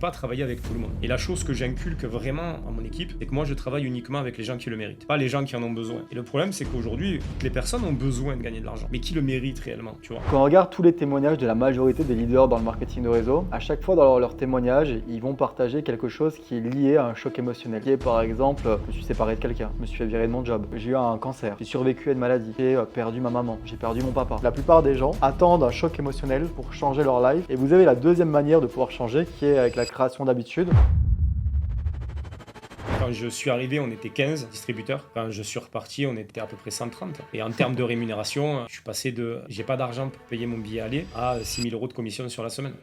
pas travailler avec tout le monde. Et la chose que j'inculque vraiment à mon équipe, c'est que moi je travaille uniquement avec les gens qui le méritent, pas les gens qui en ont besoin. Et le problème, c'est qu'aujourd'hui, toutes les personnes ont besoin de gagner de l'argent, mais qui le méritent réellement, tu vois. Quand on regarde tous les témoignages de la majorité des leaders dans le marketing de réseau, à chaque fois dans leur témoignage, ils vont partager quelque chose qui est lié à un choc émotionnel. Qui est par exemple, je me suis séparé de quelqu'un, je me suis fait virer de mon job, j'ai eu un cancer, j'ai survécu à une maladie, j'ai perdu ma maman, j'ai perdu mon papa. La plupart des gens attendent un choc émotionnel pour changer leur life. Et vous avez la deuxième manière de pouvoir changer qui est avec la création d'habitudes. Quand je suis arrivé, on était 15 distributeurs. Quand je suis reparti, on était à peu près 130. Et en termes de rémunération, je suis passé de j'ai pas d'argent pour payer mon billet aller à 6 000 € de commission sur la semaine.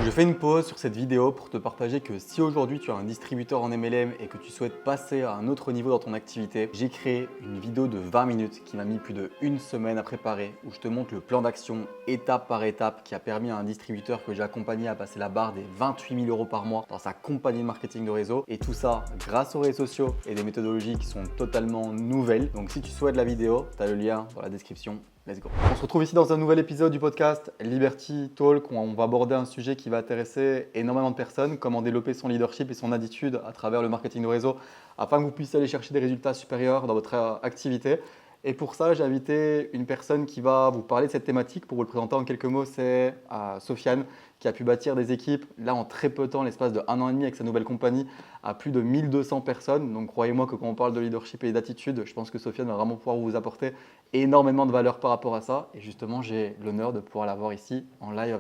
Je fais une pause sur cette vidéo pour te partager que si aujourd'hui tu as un distributeur en MLM et que tu souhaites passer à un autre niveau dans ton activité, j'ai créé une vidéo de 20 minutes qui m'a mis plus d'1 semaine à préparer où je te montre le plan d'action étape par étape qui a permis à un distributeur que j'ai accompagné à passer la barre des 28 000 € par mois dans sa compagnie de marketing de réseau, et tout ça grâce aux réseaux sociaux et des méthodologies qui sont totalement nouvelles. Donc si tu souhaites la vidéo, tu as le lien dans la description. Let's go. On se retrouve ici dans un nouvel épisode du podcast Liberty Talk où on va aborder un sujet qui va intéresser énormément de personnes, comment développer son leadership et son attitude à travers le marketing de réseau afin que vous puissiez aller chercher des résultats supérieurs dans votre activité. Et pour ça, j'ai invité une personne qui va vous parler de cette thématique. Pour vous le présenter en quelques mots, c'est Sofiane, qui a pu bâtir des équipes là en très peu de temps, l'espace de 1 an et demi avec sa nouvelle compagnie, à plus de 1200 personnes. Donc croyez-moi que quand on parle de leadership et d'attitude, je pense que Sofiane va vraiment pouvoir vous apporter énormément de valeur par rapport à ça. Et justement, j'ai l'honneur de pouvoir l'avoir ici en live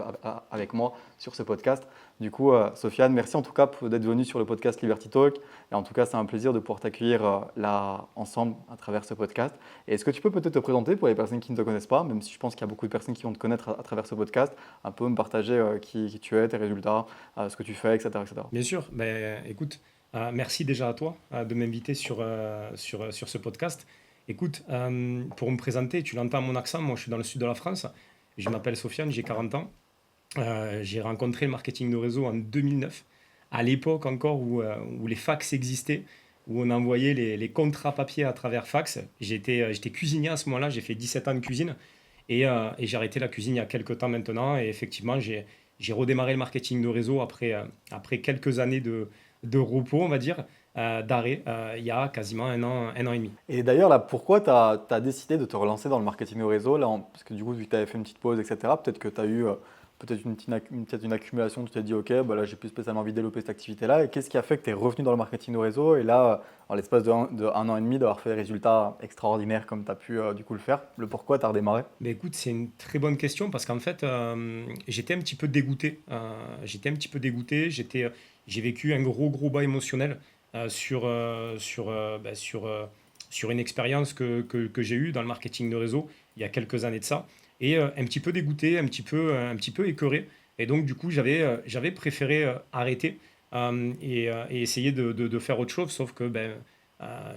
avec moi sur ce podcast. Du coup, Sofiane, merci en tout cas d'être venu sur le podcast Liberty Talk. Et en tout cas, c'est un plaisir de pouvoir t'accueillir là ensemble à travers ce podcast. Et est-ce que tu peux peut-être te présenter pour les personnes qui ne te connaissent pas, même si je pense qu'il y a beaucoup de personnes qui vont te connaître à travers ce podcast, un peu me partager qui tu es, tes résultats, ce que tu fais, etc. etc. Bien sûr, écoute, merci déjà à toi de m'inviter sur ce podcast. Écoute, pour me présenter, tu l'entends mon accent, moi je suis dans le sud de la France. Je m'appelle Sofiane, j'ai 40 ans. J'ai rencontré le marketing de réseau en 2009, à l'époque encore où les fax existaient, où on envoyait les contrats papier à travers fax. J'étais cuisinier à ce moment-là, j'ai fait 17 ans de cuisine et j'ai arrêté la cuisine il y a quelques temps maintenant. Et effectivement, j'ai redémarré le marketing de réseau après quelques années de repos, on va dire, d'arrêt, il y a quasiment un an et demi. Et d'ailleurs, là, pourquoi tu as décidé de te relancer dans le marketing de réseau là, parce que du coup, vu que tu avais fait une petite pause, etc., peut-être que tu as eu peut-être peut-être une accumulation, tu t'es dit, OK, bah là, j'ai plus spécialement envie de développer cette activité-là. Et qu'est-ce qui a fait que tu es revenu dans le marketing de réseau et là, en l'espace de un an et demi, d'avoir fait des résultats extraordinaires comme tu as pu du coup le faire, le pourquoi tu as redémarré? Mais écoute, c'est une très bonne question parce qu'en fait, j'étais un petit peu dégoûté. J'ai vécu un gros bas émotionnel sur une expérience que j'ai eue dans le marketing de réseau il y a quelques années de ça. Et un petit peu dégoûté, un petit peu écœuré. Et donc, du coup, j'avais préféré arrêter et essayer de faire autre chose. Sauf que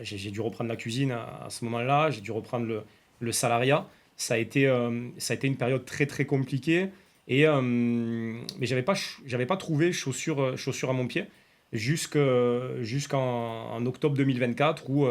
j'ai dû reprendre la cuisine à ce moment-là, j'ai dû reprendre le salariat. Ça a été une période très compliquée mais j'avais pas trouvé chaussures à mon pied jusqu'en en octobre 2024 où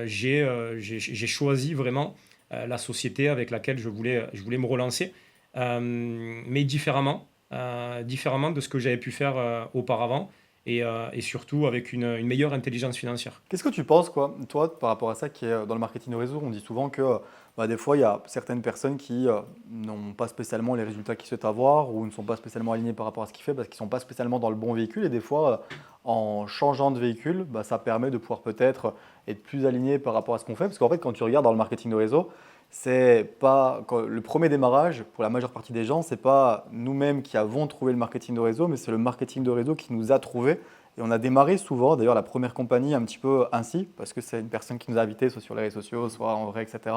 j'ai choisi vraiment la société avec laquelle je voulais me relancer, mais différemment de ce que j'avais pu faire auparavant et surtout avec une meilleure intelligence financière. Qu'est-ce que tu penses, quoi, toi, par rapport à ça qui est dans le marketing de réseau? On dit souvent que des fois, il y a certaines personnes qui n'ont pas spécialement les résultats qu'ils souhaitent avoir ou ne sont pas spécialement alignés par rapport à ce qu'ils font parce qu'ils ne sont pas spécialement dans le bon véhicule. Et des fois, en changeant de véhicule, ça permet de pouvoir peut-être être plus aligné par rapport à ce qu'on fait. Parce qu'en fait, quand tu regardes dans le marketing de réseau, c'est pas le premier démarrage pour la majeure partie des gens, c'est pas nous-mêmes qui avons trouvé le marketing de réseau, mais c'est le marketing de réseau qui nous a trouvé. Et on a démarré souvent, d'ailleurs la première compagnie un petit peu ainsi, parce que c'est une personne qui nous a invités, soit sur les réseaux sociaux, soit en vrai, etc.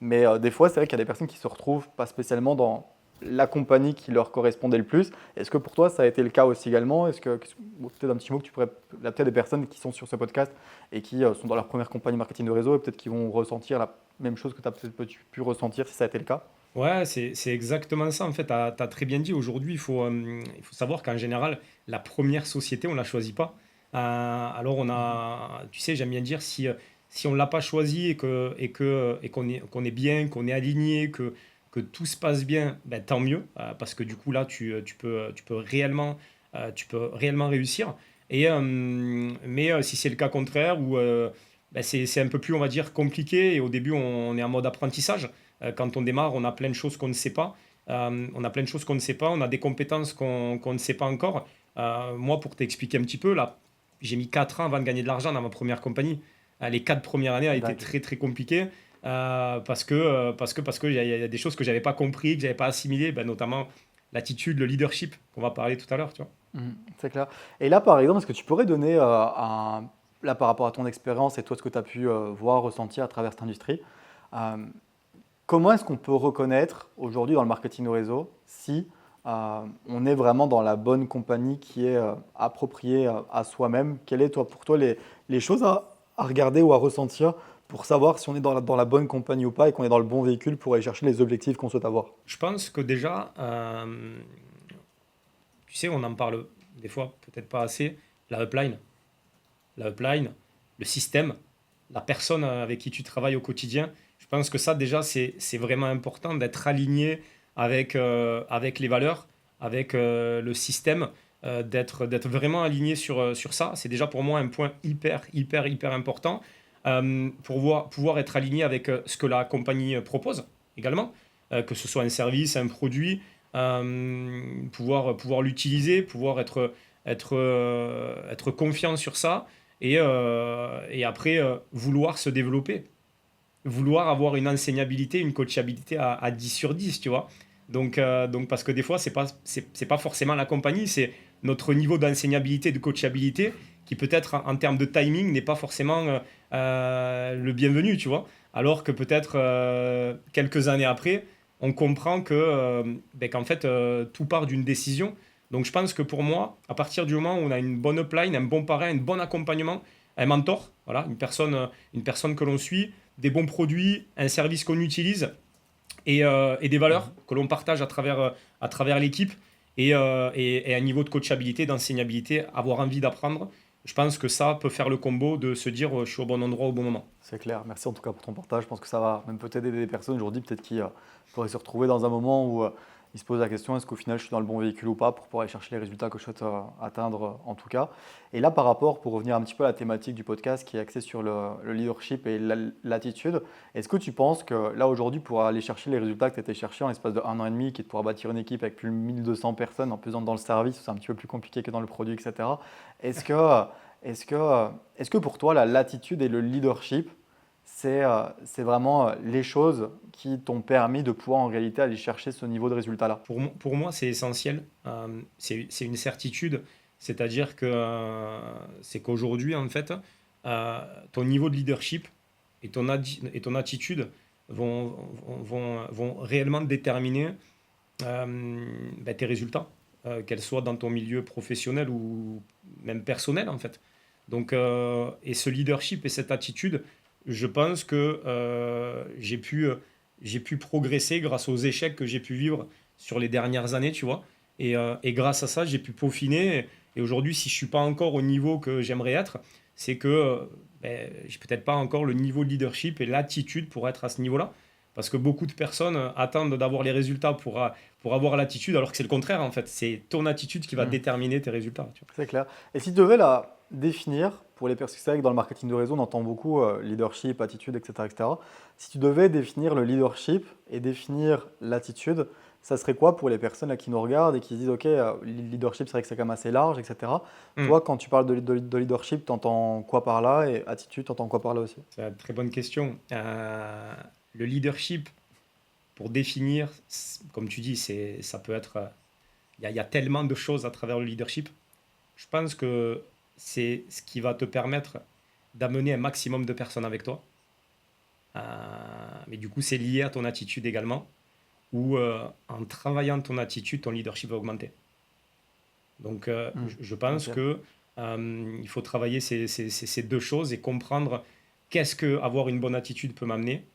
Mais des fois, c'est vrai qu'il y a des personnes qui se retrouvent pas spécialement dans la compagnie qui leur correspondait le plus. Est-ce que pour toi, ça a été le cas aussi également? Est-ce que peut-être un petit mot que tu pourrais, il y a peut-être des personnes qui sont sur ce podcast et qui sont dans leur première compagnie marketing de réseau et peut-être qui vont ressentir la même chose que tu as peut-être pu ressentir si ça a été le cas? Ouais, c'est exactement ça. En fait, tu as très bien dit. Aujourd'hui, il faut savoir qu'en général, la première société, on ne la choisit pas. Alors, tu sais, j'aime bien dire, si on ne l'a pas choisi et qu'on est bien, qu'on est aligné, que que tout se passe bien, ben, tant mieux, parce que du coup, là, tu peux réellement réussir. Mais si c'est le cas contraire, où ben, c'est un peu plus, on va dire, compliqué, et au début, on est en mode apprentissage. Quand on démarre, on a plein de choses qu'on ne sait pas. On a plein de choses qu'on ne sait pas, on a des compétences qu'on ne sait pas encore. Moi, pour t'expliquer un petit peu, là, j'ai mis 4 ans avant de gagner de l'argent dans ma première compagnie. Les 4 premières années ont été Dingue. très très compliquées parce que il y a des choses que j'avais pas compris, que j'avais pas assimilées, ben, notamment l'attitude, le leadership qu'on va parler tout à l'heure, tu vois. C'est clair. Et là, par exemple, est-ce que tu pourrais donner, là, par rapport à ton expérience et toi, ce que tu as pu voir, ressentir à travers cette industrie, euh, comment est-ce qu'on peut reconnaître aujourd'hui dans le marketing au réseau si on est vraiment dans la bonne compagnie qui est appropriée à soi-même? Quelles est toi, pour toi les choses à regarder ou à ressentir pour savoir si on est dans la bonne compagnie ou pas et qu'on est dans le bon véhicule pour aller chercher les objectifs qu'on souhaite avoir? Je pense que déjà, tu sais, on en parle des fois peut-être pas assez, la upline. La upline, le système, la personne avec qui tu travailles au quotidien. Je pense que ça, déjà, c'est vraiment important d'être aligné avec les valeurs, avec le système, d'être vraiment aligné sur ça. C'est déjà pour moi un point hyper important pour pouvoir être aligné avec ce que la compagnie propose également, que ce soit un service, un produit, pouvoir l'utiliser, pouvoir être confiant sur ça et après vouloir se développer, vouloir avoir une enseignabilité, une coachabilité à 10 sur 10, tu vois. Donc parce que des fois, c'est pas forcément la compagnie, c'est notre niveau d'enseignabilité, de coachabilité, qui peut-être en termes de timing n'est pas forcément le bienvenu, tu vois. Alors que peut-être quelques années après, on comprend qu'en fait, tout part d'une décision. Donc je pense que pour moi, à partir du moment où on a une bonne upline, un bon parrain, un bon accompagnement, un mentor, voilà, une personne que l'on suit, des bons produits, un service qu'on utilise et des valeurs que l'on partage à travers l'équipe et un niveau de coachabilité, d'enseignabilité, avoir envie d'apprendre. Je pense que ça peut faire le combo de se dire je suis au bon endroit au bon moment. C'est clair. Merci en tout cas pour ton partage. Je pense que ça va même peut-être aider des personnes aujourd'hui, peut-être qui pourraient se retrouver dans un moment où ils se posent la question est-ce qu'au final je suis dans le bon véhicule ou pas pour pouvoir aller chercher les résultats que je souhaite atteindre en tout cas. Et là, par rapport, pour revenir un petit peu à la thématique du podcast qui est axée sur le leadership et l'attitude, est-ce que tu penses que là aujourd'hui, pour aller chercher les résultats que tu étais chercher en l'espace de 1 an et demi, qui est de pouvoir bâtir une équipe avec plus de 1200 personnes en pesant dans le service, c'est un petit peu plus compliqué que dans le produit, etc. Est-ce que, est-ce que pour toi, la l'attitude et le leadership, c'est vraiment les choses qui t'ont permis de pouvoir en réalité aller chercher ce niveau de résultat-là? Pour moi, c'est essentiel. C'est une certitude. C'est-à-dire que c'est qu'aujourd'hui, en fait, ton niveau de leadership et ton attitude vont réellement déterminer ben, tes résultats, qu'elles soient dans ton milieu professionnel ou même personnel, en fait. Et ce leadership et cette attitude, je pense que j'ai pu progresser grâce aux échecs que j'ai pu vivre sur les dernières années, tu vois. Et grâce à ça, j'ai pu peaufiner. Et aujourd'hui, si je suis pas encore au niveau que j'aimerais être, c'est que ben, j'ai peut-être pas encore le niveau de leadership et l'attitude pour être à ce niveau-là. Parce que beaucoup de personnes attendent d'avoir les résultats pour avoir l'attitude, alors que c'est le contraire, en fait. C'est ton attitude qui va Hmm. déterminer tes résultats, tu vois. C'est clair. Et si tu devais la définir pour les personnes, c'est vrai que dans le marketing de réseau, on entend beaucoup leadership, attitude, etc., etc. Si tu devais définir le leadership et définir l'attitude, ça serait quoi pour les personnes là, qui nous regardent et qui se disent, OK, leadership, c'est vrai que c'est quand même assez large, etc. Hmm. Toi, quand tu parles de leadership, tu entends quoi par là et attitude, tu entends quoi par là aussi? C'est une très bonne question. Le leadership, pour définir, comme tu dis, ça peut être. Il y a tellement de choses à travers le leadership. Je pense que c'est ce qui va te permettre d'amener un maximum de personnes avec toi. Euh, mais du coup, c'est lié à ton attitude également, où en travaillant ton attitude, ton leadership va augmenter. Hmm. Je pense Ok. que il faut travailler ces deux choses et comprendre qu'est-ce que avoir une bonne attitude peut m'amener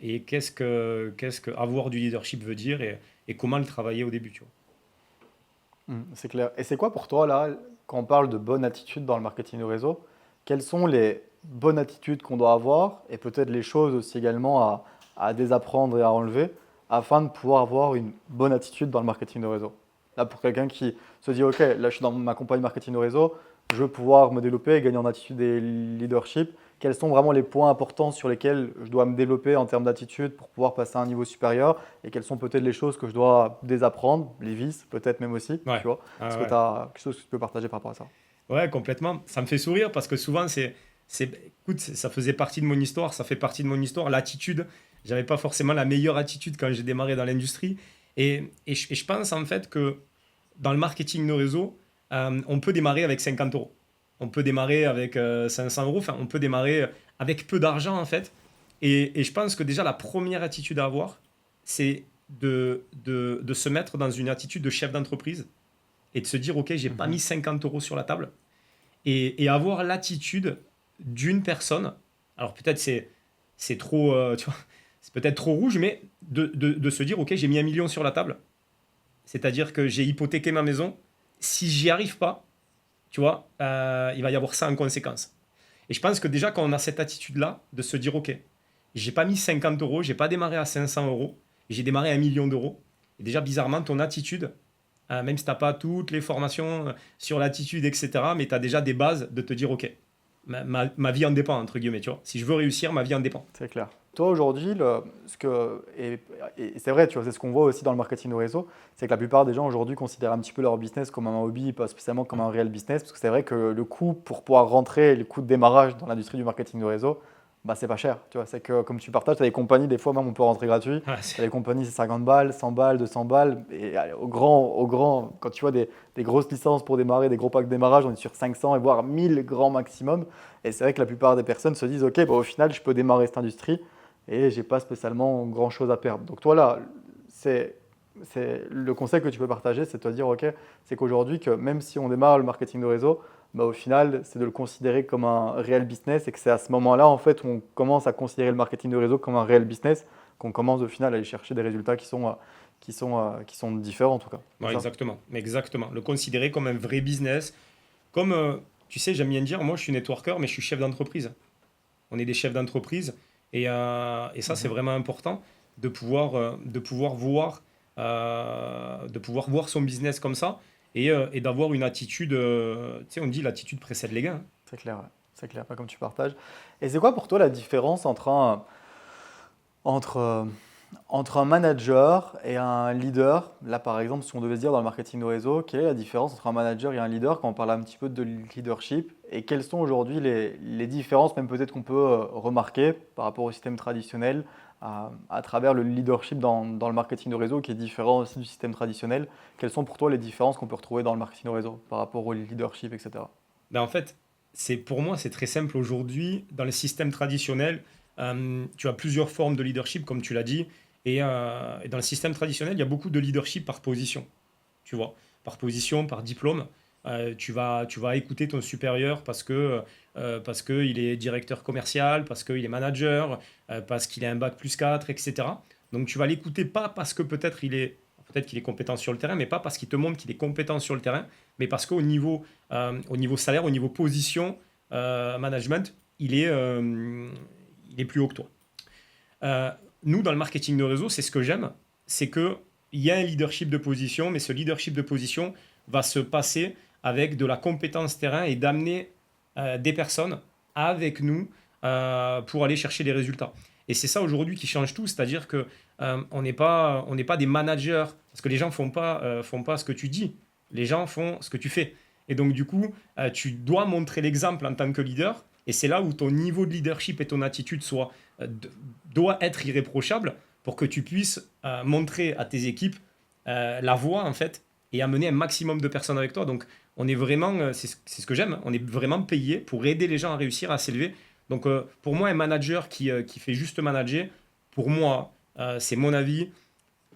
et qu'est-ce que avoir du leadership veut dire et comment le travailler au début, tu vois. C'est clair. Et c'est quoi pour toi, là, quand on parle de bonne attitude dans le marketing de réseau, quelles sont les bonnes attitudes qu'on doit avoir et peut-être les choses aussi également à désapprendre et à enlever afin de pouvoir avoir une bonne attitude dans le marketing de réseau? Là, pour quelqu'un qui se dit, OK, là, je suis dans ma campagne marketing de réseau, je veux pouvoir me développer, gagner en attitude et leadership. Quels sont vraiment les points importants sur lesquels je dois me développer en termes d'attitude pour pouvoir passer à un niveau supérieur? Et quelles sont peut-être les choses que je dois désapprendre, les vices peut-être même aussi, Ouais, tu vois? Est-ce que ouais. tu as quelque chose que tu peux partager par rapport à ça? Ouais, complètement. Ça me fait sourire parce que souvent, écoute, ça faisait partie de mon histoire, ça fait partie de mon histoire. L'attitude, j'avais pas forcément la meilleure attitude quand j'ai démarré dans l'industrie. Et je pense en fait que dans le marketing de réseau, on peut démarrer avec 50 euros. On peut démarrer avec 500 euros. Enfin, on peut démarrer avec peu d'argent en fait. Et je pense que déjà, la première attitude à avoir, c'est de se mettre dans une attitude de chef d'entreprise et de se dire, OK, j'ai pas mis 50 euros sur la table et avoir l'attitude d'une personne. Alors peut-être c'est trop, tu vois, c'est peut-être trop rouge, mais de se dire, OK, j'ai mis 1 million sur la table, c'est-à-dire que j'ai hypothéqué ma maison. Si j'y arrive pas, tu vois, il va y avoir ça en conséquence. Et je pense que déjà, quand on a cette attitude-là, de se dire, OK, j'ai pas mis 50 euros, j'ai pas démarré à 500 euros, j'ai démarré à 1 million d'euros. Et déjà, bizarrement, ton attitude, même si tu n'as pas toutes les formations sur l'attitude, etc., mais tu as déjà des bases de te dire, OK, ma vie en dépend, entre guillemets, tu vois. Si je veux réussir, ma vie en dépend. C'est clair. Toi, aujourd'hui, et c'est vrai, tu vois, c'est ce qu'on voit aussi dans le marketing de réseau, c'est que la plupart des gens aujourd'hui considèrent un petit peu leur business comme un hobby, pas spécialement comme un réel business, parce que c'est vrai que le coût pour pouvoir rentrer, le coût de démarrage dans l'industrie du marketing de réseau, bah, c'est pas cher. Tu vois, c'est que comme tu partages, tu as des compagnies, des fois même on peut rentrer gratuit. Ah, Tu as des compagnies, c'est 50 balles, 100 balles, 200 balles. Et allez, au grand, quand tu vois des grosses licences pour démarrer, des gros packs de démarrage, on est sur 500 et voire 1000 grands maximum. Et c'est vrai que la plupart des personnes se disent, OK, bah, au final, je peux démarrer cette industrie et j'ai pas spécialement grand chose à perdre. Donc toi là, c'est le conseil que tu peux partager, c'est de te dire, OK, c'est qu'aujourd'hui, que même si on démarre le marketing de réseau, bah, au final, c'est de le considérer comme un réel business et que c'est à ce moment-là, en fait, où on commence à considérer le marketing de réseau comme un réel business, qu'on commence au final à aller chercher des résultats qui sont différents en tout cas. C'est ouais, ça? exactement, exactement. Le considérer comme un vrai business. Comme, tu sais, j'aime bien dire, moi, je suis networker, mais je suis chef d'entreprise. On est des chefs d'entreprise. Et ça, c'est Mhm. vraiment important de pouvoir voir son business comme ça et d'avoir une attitude. Tu sais, on dit l'attitude précède les gains. C'est clair, ouais. C'est clair, pas comme tu partages. Et c'est quoi pour toi la différence entre, euh, entre un manager et un leader? Là, par exemple, si on devait se dire dans le marketing de réseau, quelle est la différence entre un manager et un leader quand on parle un petit peu de leadership? Et quelles sont aujourd'hui les différences, même peut-être qu'on peut remarquer par rapport au système traditionnel à travers le leadership dans le marketing de réseau qui est différent aussi du système traditionnel? Quelles sont pour toi les différences qu'on peut retrouver dans le marketing de réseau par rapport au leadership, etc.? Ben, en fait, pour moi, c'est très simple aujourd'hui. Dans le système traditionnel, tu as plusieurs formes de leadership, comme tu l'as dit. Et dans le système traditionnel, il y a beaucoup de leadership par position. Tu vois, par position, par diplôme. Tu vas écouter ton supérieur parce que il est directeur commercial, parce qu'il est manager, parce qu'il a un bac plus 4, etc. Donc tu vas l'écouter pas parce que peut-être qu'il est compétent sur le terrain, mais pas parce qu'il te montre qu'il est compétent sur le terrain, mais parce qu'au niveau salaire, au niveau position, management, il est plus haut que toi. Euh, Nous, dans le marketing de réseau, c'est ce que j'aime, c'est qu'il y a un leadership de position, mais ce leadership de position va se passer avec de la compétence terrain et d'amener des personnes avec nous pour aller chercher des résultats. Et c'est ça aujourd'hui qui change tout, c'est-à-dire que on n'est pas des managers, parce que les gens font pas ce que tu dis, les gens font ce que tu fais. Et donc du coup, tu dois montrer l'exemple en tant que leader, et c'est là où ton niveau de leadership et ton attitude doit être irréprochable pour que tu puisses montrer à tes équipes la voie en fait et amener un maximum de personnes avec toi. Donc on est vraiment, c'est ce que j'aime, on est vraiment payé pour aider les gens à réussir à s'élever. Donc pour moi, un manager qui fait juste manager, pour moi, c'est mon avis,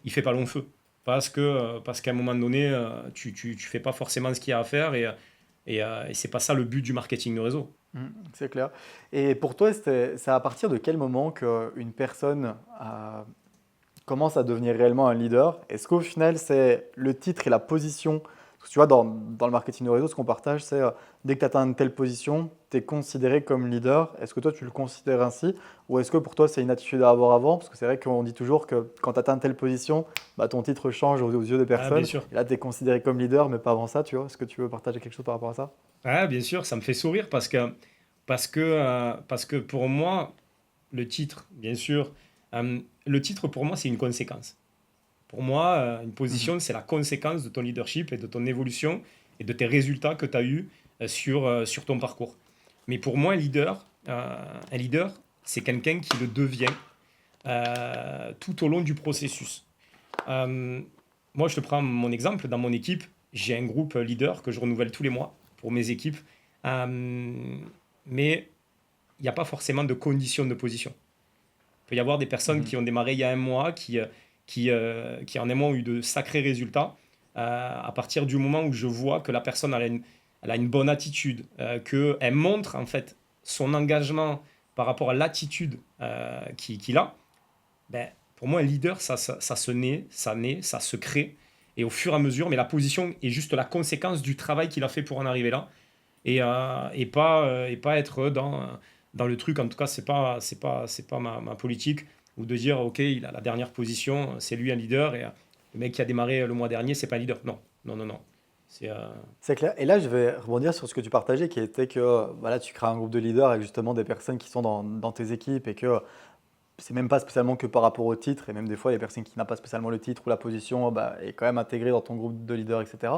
il fait pas long feu. Parce qu'à un moment donné, tu fais pas forcément ce qu'il y a à faire et c'est pas ça le but du marketing de réseau. C'est clair. Et pour toi, c'est à partir de quel moment qu'une personne commence à devenir réellement un leader? Est-ce qu'au final, c'est le titre et la position, tout Parce que tu vois, dans le marketing de réseau, ce qu'on partage, c'est dès que tu atteins une telle position, tu es considéré comme leader. Est-ce que toi, tu le considères ainsi? Ou est-ce que pour toi, c'est une attitude à avoir avant? Parce que c'est vrai qu'on dit toujours que quand tu atteins une telle position, bah, ton titre change aux yeux des Ah, bien personnes. sûr. Et là, tu es considéré comme leader, mais pas avant ça, tu vois. Est-ce que tu veux partager quelque chose par rapport à ça? Ah, bien sûr, ça me fait sourire parce que pour moi, le titre, bien sûr, le titre pour moi, c'est une conséquence. Pour moi, une Mhm. position, c'est la conséquence de ton leadership et de ton évolution et de tes résultats que tu as eus sur ton parcours. Mais pour moi, un leader, c'est quelqu'un qui le devient tout au long du processus. Euh, Moi, je te prends mon exemple. Dans mon équipe, j'ai un groupe leader que je renouvelle tous les mois pour mes équipes. Euh, mais il n'y a pas forcément de conditions de position. Il peut y avoir des personnes Mhm. qui ont démarré il y a un mois, qui en un mois ont eu de sacrés résultats. À partir du moment où je vois que la personne elle a une bonne attitude, qu'elle montre en fait son engagement par rapport à l'attitude qu'il a, ben, pour moi, un leader, ça se naît, ça se crée. Et au fur et à mesure, mais la position est juste la conséquence du travail qu'il a fait pour en arriver là. Et pas être dans le truc, en tout cas, c'est pas ma politique, ou de dire, OK, il a la dernière position, c'est lui un leader, et le mec qui a démarré le mois dernier, c'est pas un leader. Non, non, non, non. C'est, C'est clair. Et là, je vais rebondir sur ce que tu partageais, qui était que voilà, tu crées un groupe de leaders avec justement des personnes qui sont dans tes équipes et que c'est même pas spécialement que par rapport au titre, et même des fois, il y a personne qui n'a pas spécialement le titre ou la position, bah, est quand même intégrée dans ton groupe de leaders, etc.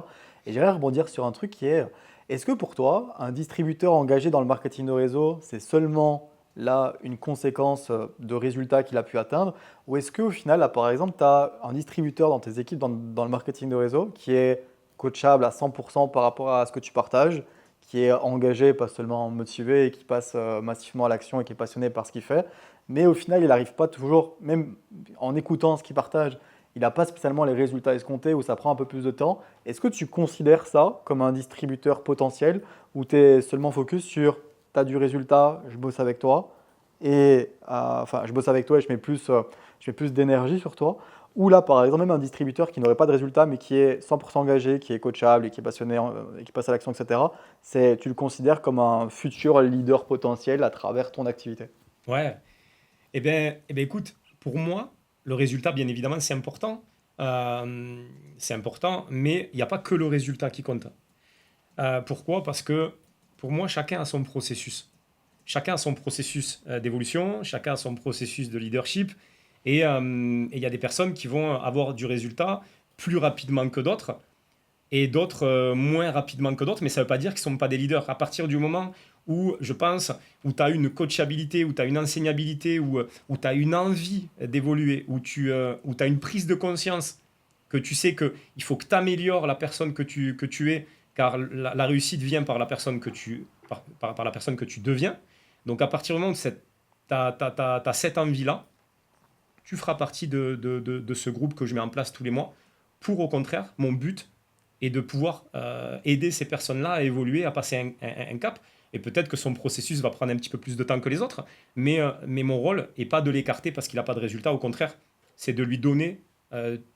Et j'aimerais rebondir sur un truc qui est, est-ce que pour toi, un distributeur engagé dans le marketing de réseau, c'est seulement là une conséquence de résultats qu'il a pu atteindre, ou est-ce qu'au final, là, par exemple, tu as un distributeur dans tes équipes dans le marketing de réseau qui est coachable à 100% par rapport à ce que tu partages, qui est engagé, pas seulement motivé, et qui passe massivement à l'action et qui est passionné par ce qu'il fait, mais au final, il n'arrive pas toujours, même en écoutant ce qu'il partage, il n'a pas spécialement les résultats escomptés ou ça prend un peu plus de temps. Est-ce que tu considères ça comme un distributeur potentiel ou tu es seulement focus sur tu as du résultat, je bosse avec toi et enfin je bosse avec toi et je mets plus d'énergie sur toi. Ou là, par exemple, même un distributeur qui n'aurait pas de résultat mais qui est 100% engagé, qui est coachable et qui est passionné et qui passe à l'action, etc. Tu le considères comme un futur leader potentiel à travers ton activité. ouais. Écoute, pour moi, le résultat, bien évidemment, c'est important. C'est important, mais il n'y a pas que le résultat qui compte. Pourquoi? Parce que pour moi, chacun a son processus. Chacun a son processus d'évolution, chacun a son processus de leadership. Et il y a des personnes qui vont avoir du résultat plus rapidement que d'autres et d'autres moins rapidement que d'autres, mais ça ne veut pas dire qu'ils ne sont pas des leaders. À partir du moment où, je pense, où tu as une coachabilité, où tu as une enseignabilité, où tu as une envie d'évoluer, où tu as une prise de conscience, que tu sais qu'il faut que tu améliores la personne que tu es, car la réussite vient par la personne par la personne que tu deviens. Donc à partir du moment où tu as cette envie-là, tu feras partie de ce groupe que je mets en place tous les mois. Pour au contraire, mon but est de pouvoir aider ces personnes-là à évoluer, à passer un cap. Et peut-être que son processus va prendre un petit peu plus de temps que les autres, mais mon rôle n'est pas de l'écarter parce qu'il n'a pas de résultat. Au contraire, c'est de lui donner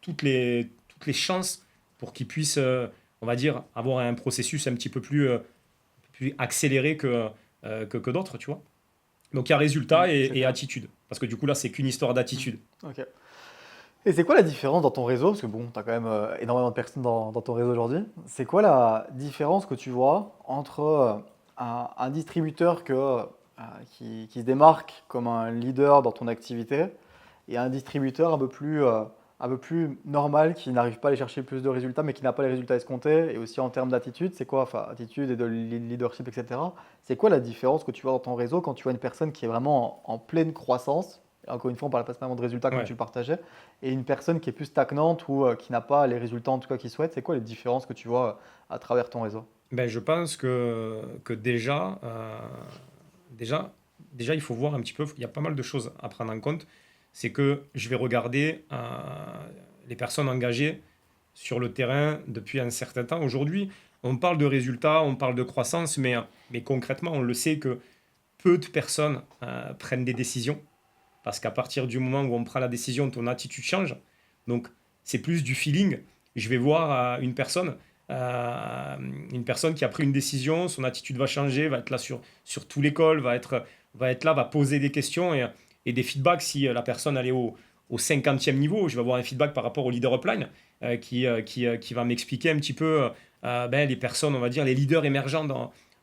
toutes les chances pour qu'il puisse, on va dire, avoir un processus un petit peu plus accéléré que d'autres, tu vois. Donc il y a résultat C'est et clair. attitude. Parce que du coup, là, c'est qu'une histoire Mm. d'attitude. Ok. Et c'est quoi la différence dans ton réseau? Parce que bon, tu as quand même énormément de personnes dans ton réseau aujourd'hui. C'est quoi la différence que tu vois entre un distributeur qui se démarque comme un leader dans ton activité et un distributeur un peu plus normal qui n'arrive pas à aller chercher plus de résultats mais qui n'a pas les résultats escomptés? Et aussi en termes d'attitude, c'est quoi, enfin, attitude et de leadership, etc. C'est quoi la différence que tu vois dans ton réseau quand tu vois une personne qui est vraiment en pleine croissance? Et encore une fois, on parle pas seulement de résultats comme Ouais. tu le partageais et une personne qui est plus stagnante ou qui n'a pas les résultats en tout cas qu'il souhaite, c'est quoi les différences que tu vois à travers ton réseau? Ben, je pense que déjà, il faut voir un petit peu, il y a pas mal de choses à prendre en compte. C'est que je vais regarder les personnes engagées sur le terrain depuis un certain temps. Aujourd'hui, on parle de résultats, on parle de croissance, mais concrètement, on le sait que peu de personnes prennent des décisions. Parce qu'à partir du moment où on prend la décision, ton attitude change. Donc, c'est plus du feeling. Je vais voir une personne. une personne qui a pris une décision, son attitude va changer, va être là sur tout l'école, va être là, va poser des questions et des feedbacks. Si la personne elle est au 50e niveau, je vais avoir un feedback par rapport au leader upline qui va m'expliquer un petit peu les personnes, on va dire, les leaders émergents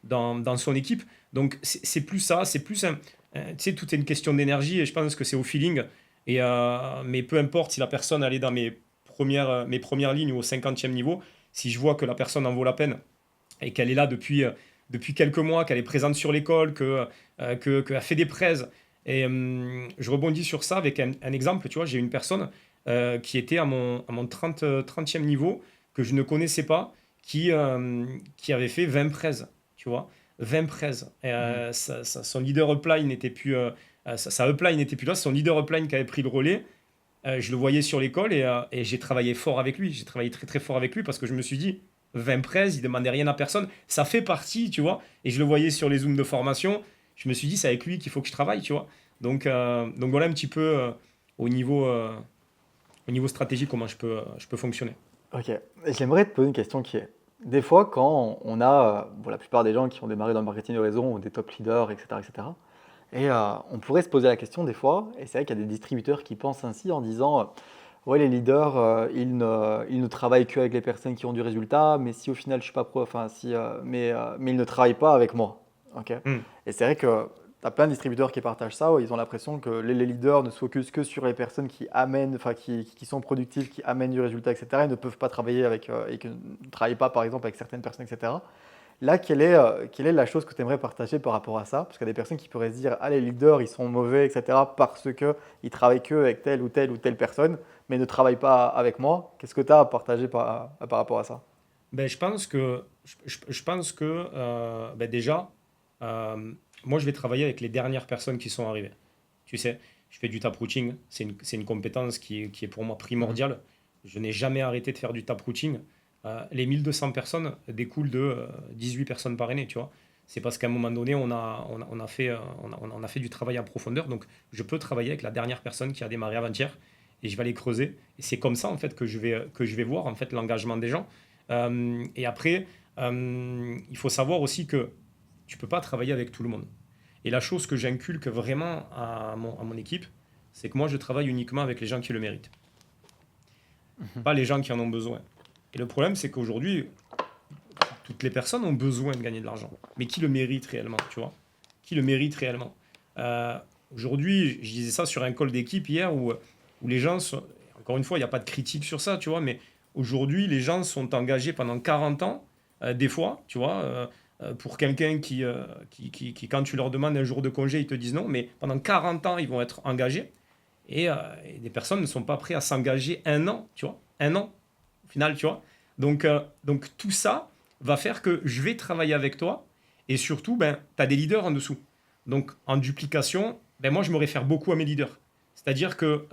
dans son équipe. Donc c'est plus ça, c'est plus tu sais, tout est une question d'énergie et je pense que c'est au feeling. Mais peu importe si la personne elle est dans mes premières lignes ou au 50e niveau, si je vois que la personne en vaut la peine et qu'elle est là depuis quelques mois, qu'elle est présente sur l'école, qu'elle fait des prêts. Et je rebondis sur ça avec un exemple. Tu vois, j'ai une personne qui était à mon 30e niveau, que je ne connaissais pas, qui avait fait 20 prêts. Tu vois, 20 prêts. Son leader upline n'était plus, sa upline n'était plus là, c'est son leader upline qui avait pris le relais. Je le voyais sur l'école et j'ai travaillé fort avec lui. J'ai travaillé très très fort avec lui parce que je me suis dit, 20 presse, il demandait rien à personne. Ça fait partie, tu vois. Et je le voyais sur les zooms de formation. Je me suis dit, c'est avec lui qu'il faut que je travaille, tu vois. Donc voilà un petit peu au au niveau stratégique comment je peux fonctionner. Ok, et j'aimerais te poser une question qui est, des fois quand on a, bon, la plupart des gens qui ont démarré dans le marketing de réseau ont des top leaders, etc. etc. Et on pourrait se poser la question des fois, et c'est vrai qu'il y a des distributeurs qui pensent ainsi en disant, ouais les leaders, ils ne travaillent qu'avec les personnes qui ont du résultat, mais si au final je suis pas pro, enfin si, mais ils ne travaillent pas avec moi. Ok. Hmm. Et c'est vrai que tu as plein de distributeurs qui partagent ça, où ils ont l'impression que les leaders ne se focusent que sur les personnes qui amènent, enfin qui sont productives, qui amènent du résultat, etc. Et ne peuvent pas travailler avec, et que ne travaillent pas par exemple avec certaines personnes, etc. Là, quelle est la chose que tu aimerais partager par rapport à ça? Parce qu'il y a des personnes qui pourraient se dire, ah, les leaders, ils sont mauvais, etc., parce qu'ils ne travaillent que avec telle ou telle personne, mais ne travaillent pas avec moi. Qu'est-ce que tu as à partager par rapport à ça? Ben, je pense que déjà, euh, moi, je vais travailler avec les dernières personnes qui sont arrivées. Tu sais, je fais du taproot. C'est une compétence qui est pour moi Mhm. primordiale. Je n'ai jamais arrêté de faire du taproot. Les 1200 personnes découlent de 18 personnes parrainées, tu vois. C'est parce qu'à un moment donné, on a fait, on a fait du travail en profondeur. Donc, je peux travailler avec la dernière personne qui a démarré avant-hier et je vais aller creuser. Et c'est comme ça, en fait, que je vais voir, en fait, l'engagement des gens. Et après, il faut savoir aussi que tu peux pas travailler avec tout le monde. Et la chose que j'inculque vraiment à mon équipe, c'est que moi, je travaille uniquement avec les gens qui le méritent, Mhm. pas les gens qui en ont besoin. Et le problème, c'est qu'aujourd'hui, toutes les personnes ont besoin de gagner de l'argent. Mais qui le mérite réellement, tu vois? Qui le mérite réellement? Euh, Aujourd'hui, je disais ça sur un call d'équipe hier où les gens sont... Encore une fois, il n'y a pas de critique sur ça, tu vois, mais aujourd'hui, les gens sont engagés pendant 40 ans, des fois, tu vois, pour quelqu'un qui, quand tu leur demandes un jour de congé, ils te disent non, mais pendant 40 ans, ils vont être engagés. Et des personnes ne sont pas prêtes à s'engager un an, tu vois, un an, au final, tu vois. Donc tout ça va faire que je vais travailler avec toi et surtout, ben, tu as des leaders en dessous. Donc en duplication, ben, moi, je me réfère beaucoup à mes leaders. C'est-à-dire que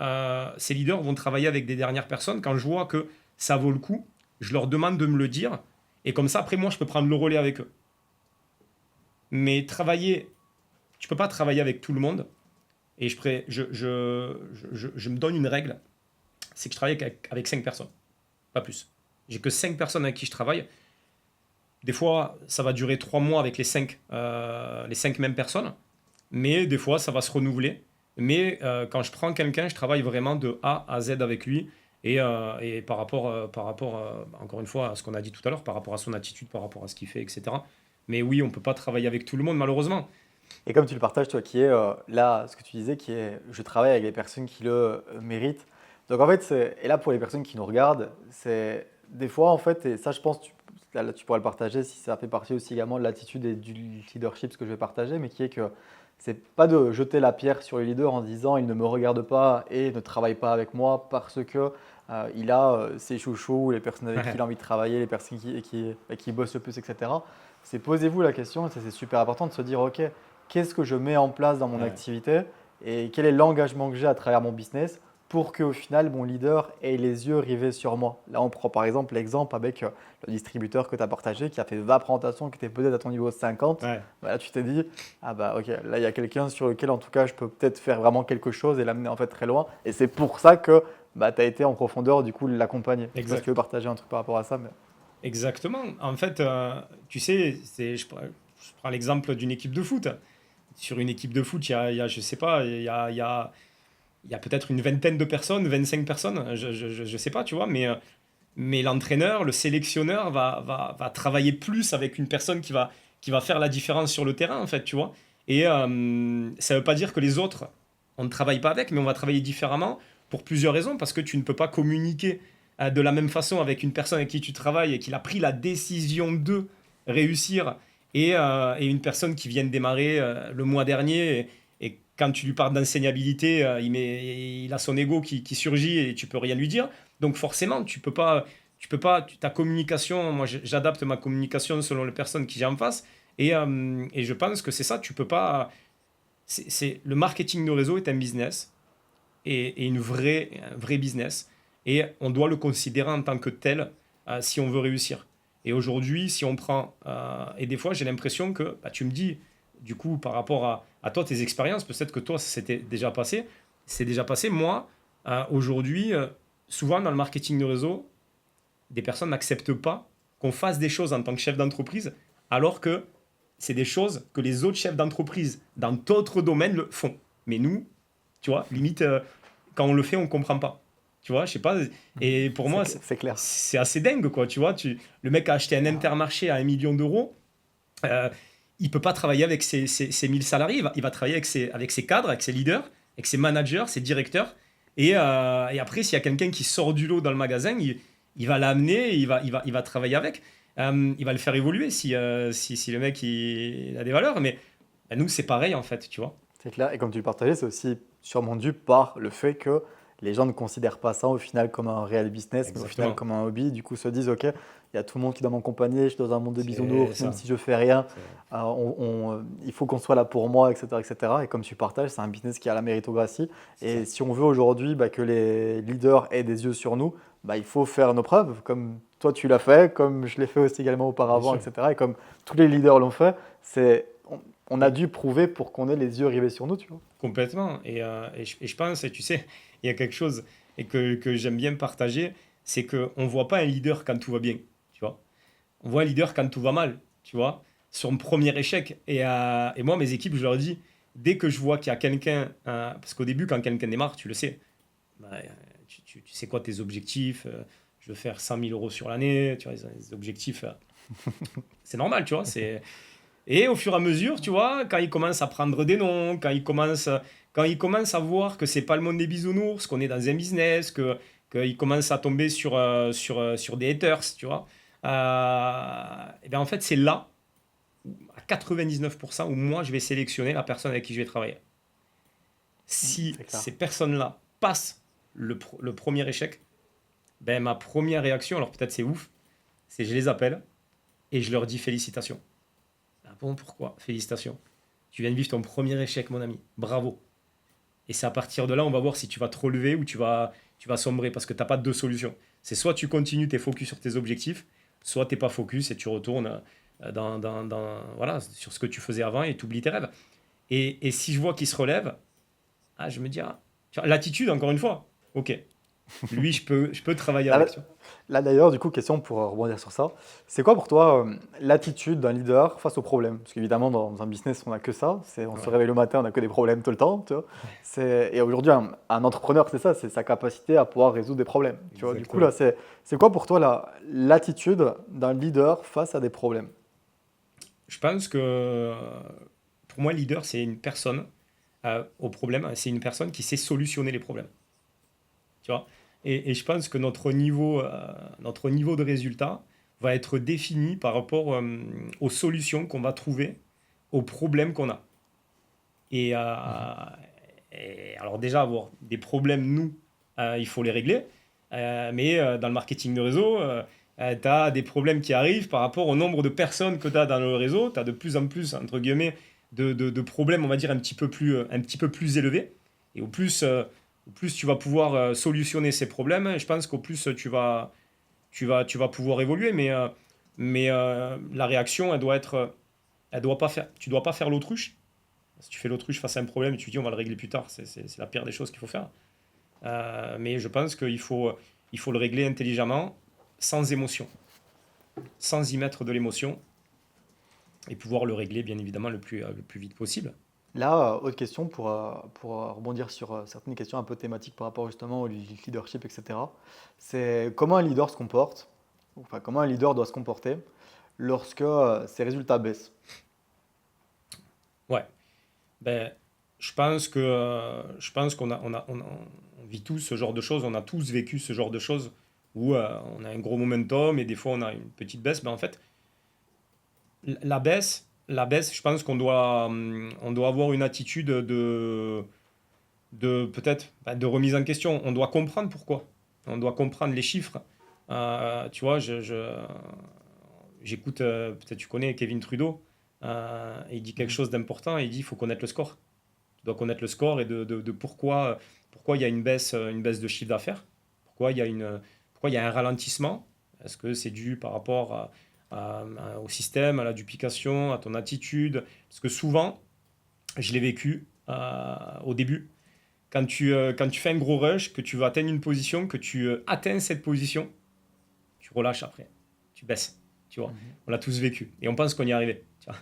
ces leaders vont travailler avec des dernières personnes. Quand je vois que ça vaut le coup, je leur demande de me le dire. Et comme ça, après, moi, je peux prendre le relais avec eux. Mais travailler, tu peux pas travailler avec tout le monde. Et je me donne une règle, c'est que je travaille avec 5 personnes, pas plus. J'ai que 5 personnes avec qui je travaille. Des fois, ça va durer 3 mois avec les cinq mêmes personnes, mais des fois, ça va se renouveler. Mais quand je prends quelqu'un, je travaille vraiment de A à Z avec lui. Et par rapport encore une fois, à ce qu'on a dit tout à l'heure, par rapport à son attitude, par rapport à ce qu'il fait, etc. Mais oui, on ne peut pas travailler avec tout le monde, malheureusement. Et comme tu le partages, toi, qui est là, ce que tu disais, qui est je travaille avec les personnes qui le méritent. Donc en fait, et là pour les personnes qui nous regardent, c'est des fois en fait, et ça je pense, là, tu pourras le partager si ça fait partie aussi également de l'attitude et du leadership, ce que je vais partager, mais qui est que c'est pas de jeter la pierre sur le leader en disant il ne me regarde pas et ne travaille pas avec moi parce que il a ses chouchous, les personnes avec qui il a envie de travailler, les personnes avec qui il bosse le plus, etc. C'est posez-vous la question, et ça c'est super important de se dire ok, qu'est-ce que je mets en place dans mon Ouais. activité et quel est l'engagement que j'ai à travers mon business pour qu'au final, mon leader ait les yeux rivés sur moi. Là, on prend par exemple l'exemple avec le distributeur que tu as partagé qui a fait 20 présentations, qui était peut-être à ton niveau 50. Ouais. Bah, là, tu t'es dit, ah bah ok, là, il y a quelqu'un sur lequel, en tout cas, je peux peut-être faire vraiment quelque chose et l'amener en fait très loin. Et c'est pour ça que bah, tu as été en profondeur, du coup, l'accompagner. Je sais pas si tu Exact. veux partager un truc par rapport à ça. Mais... Exactement. En fait, tu sais, je prends l'exemple d'une équipe de foot. Sur une équipe de foot, je sais pas, il y a peut-être une vingtaine de personnes, 25 personnes, je sais pas, tu vois, mais l'entraîneur, le sélectionneur va travailler plus avec une personne qui va faire la différence sur le terrain, en fait, tu vois. Et ça ne veut pas dire que les autres, on ne travaille pas avec, mais on va travailler différemment pour plusieurs raisons, parce que tu ne peux pas communiquer de la même façon avec une personne avec qui tu travailles et qui a pris la décision de réussir et une personne qui vient de démarrer le mois dernier et quand tu lui parles d'enseignabilité, il a son ego qui surgit et tu peux rien lui dire. Donc forcément, ta communication, moi j'adapte ma communication selon les personnes qui j'ai en face et je pense que c'est ça, tu peux pas, le marketing de réseau est un business et un vrai business et on doit le considérer en tant que tel si on veut réussir. Et aujourd'hui, si on prend, et des fois j'ai l'impression que bah, tu me dis, du coup, par rapport à toi, tes expériences, peut-être que toi, ça s'était déjà passé, c'est déjà passé. Moi, aujourd'hui, souvent dans le marketing de réseau, des personnes n'acceptent pas qu'on fasse des choses en tant que chef d'entreprise, alors que c'est des choses que les autres chefs d'entreprise dans d'autres domaines le font. Mais nous, tu vois, limite, quand on le fait, on ne comprend pas. Tu vois, je sais pas. Et pour moi, C'est clair. c'est assez dingue, quoi. Tu vois, le mec a acheté un Intermarché à 1 million d'euros. Euh, il peut pas travailler avec ses 1000 salariés. Il va travailler avec ses cadres, avec ses leaders, avec ses managers, ses directeurs. Et après, s'il y a quelqu'un qui sort du lot dans le magasin, il va l'amener, il va travailler avec. Il va le faire évoluer si le mec il a des valeurs. Mais nous, c'est pareil, en fait, tu vois. C'est clair. Et comme tu le partageais, c'est aussi sûrement dû par le fait que les gens ne considèrent pas ça au final comme un réel business, mais au final Exactement. comme un hobby. Du coup, se disent, OK, il y a tout le monde qui doit m'accompagner, je suis dans un monde de C'est bisounours, même ça. si je fais rien, C'est- il faut qu'on soit là pour moi, etc., etc. Et comme tu partages, c'est un business qui a la méritocratie. c'est Et ça. si on veut aujourd'hui que les leaders aient des yeux sur nous, il faut faire nos preuves, comme toi tu l'as fait, comme je l'ai fait aussi également Bien auparavant, sûr. etc. Et comme tous les leaders l'ont fait, on a Et dû prouver pour qu'on ait les yeux rivés sur nous, tu vois. complètement. Et je pense, et tu sais, il y a quelque chose que j'aime bien partager, c'est qu'on ne voit pas un leader quand tout va bien, tu vois. On voit un leader quand tout va mal, tu vois, sur un premier échec. Et moi, mes équipes, je leur dis, dès que je vois qu'il y a quelqu'un, parce qu'au début, quand quelqu'un démarre, tu le sais, bah, tu sais quoi tes objectifs, je veux faire 100 000 € sur l'année, tu vois, les objectifs, c'est normal, tu vois, et au fur et à mesure, tu vois, quand ils commencent à prendre des noms, quand ils commencent à voir que c'est pas le monde des bisounours, qu'on est dans un business, qu'ils commencent à tomber sur des haters, tu vois, et bien en fait, c'est là, à 99%, où moi, je vais sélectionner la personne avec qui je vais travailler. Si C'est clair. ces personnes-là passent le premier échec, ben ma première réaction, alors peut-être c'est ouf, c'est je les appelle et je leur dis félicitations. Ah bon, pourquoi? Félicitations. Tu viens de vivre ton premier échec, mon ami. Bravo. Et c'est à partir de là, on va voir si tu vas te relever ou tu vas sombrer parce que tu n'as pas de deux solutions. C'est soit tu continues, tu es focus sur tes objectifs, soit tu n'es pas focus et tu retournes voilà, sur ce que tu faisais avant et tu oublies tes rêves. Et si je vois qu'il se relève, je me dis, tu vois, l'attitude, encore une fois, ok, lui, je peux travailler avec. Là, Tu vois. là, d'ailleurs, du coup, question pour rebondir sur ça. C'est quoi pour toi l'attitude d'un leader face aux problèmes? Parce qu'évidemment, dans un business, on n'a que ça. On se Ouais, réveille le matin, on n'a que des problèmes tout le temps. Tu vois. ouais, Et aujourd'hui, un entrepreneur, c'est ça, c'est sa capacité à pouvoir résoudre des problèmes. Tu vois. Du coup, là, exactement. c'est quoi pour toi l'attitude d'un leader face à des problèmes? Je pense que pour moi, leader, c'est une personne au problème, c'est une personne qui sait solutionner les problèmes. Tu vois? Et je pense que notre niveau de résultat va être défini par rapport aux solutions qu'on va trouver aux problèmes qu'on a. Et, euh, Mhm. et alors déjà, avoir des problèmes, nous, il faut les régler. Mais dans le marketing de réseau, tu as des problèmes qui arrivent par rapport au nombre de personnes que tu as dans le réseau. Tu as de plus en plus, entre guillemets, de problèmes, on va dire, un petit peu plus élevés. Et au plus tu vas pouvoir solutionner ces problèmes, je pense qu'au plus tu vas pouvoir évoluer. Mais la réaction, elle doit pas faire, tu dois pas faire l'autruche. Si tu fais l'autruche face à un problème et tu dis on va le régler plus tard, c'est la pire des choses qu'il faut faire. Mais je pense qu'il faut le régler intelligemment, sans émotion. sans y mettre de l'émotion et pouvoir le régler, bien évidemment, le plus vite possible. Là, autre question pour rebondir sur certaines questions un peu thématiques par rapport justement au leadership, etc. C'est comment un leader se comporte, enfin comment un leader doit se comporter lorsque ses résultats baissent. Ouais. Ben, je pense on vit tous ce genre de choses, on a tous vécu ce genre de choses où on a un gros momentum et des fois on a une petite baisse. Ben, en fait, la baisse, je pense on doit avoir une attitude de peut-être de remise en question. On doit comprendre pourquoi. On doit comprendre les chiffres. Tu vois, j'écoute, peut-être tu connais Kevin Trudeau, et il dit quelque Mhm. chose d'important, il dit il faut connaître le score. Tu dois connaître le score et de pourquoi il y a une baisse de chiffre d'affaires, pourquoi il y a un ralentissement. Est-ce que c'est dû par rapport au système, à la duplication, à ton attitude? Parce que souvent, je l'ai vécu au début, quand tu fais un gros rush, que tu vas atteindre une position, que tu atteins cette position, tu relâches après, tu baisses, tu vois. Mhm. On l'a tous vécu et on pense qu'on y est arrivé. Tu vois.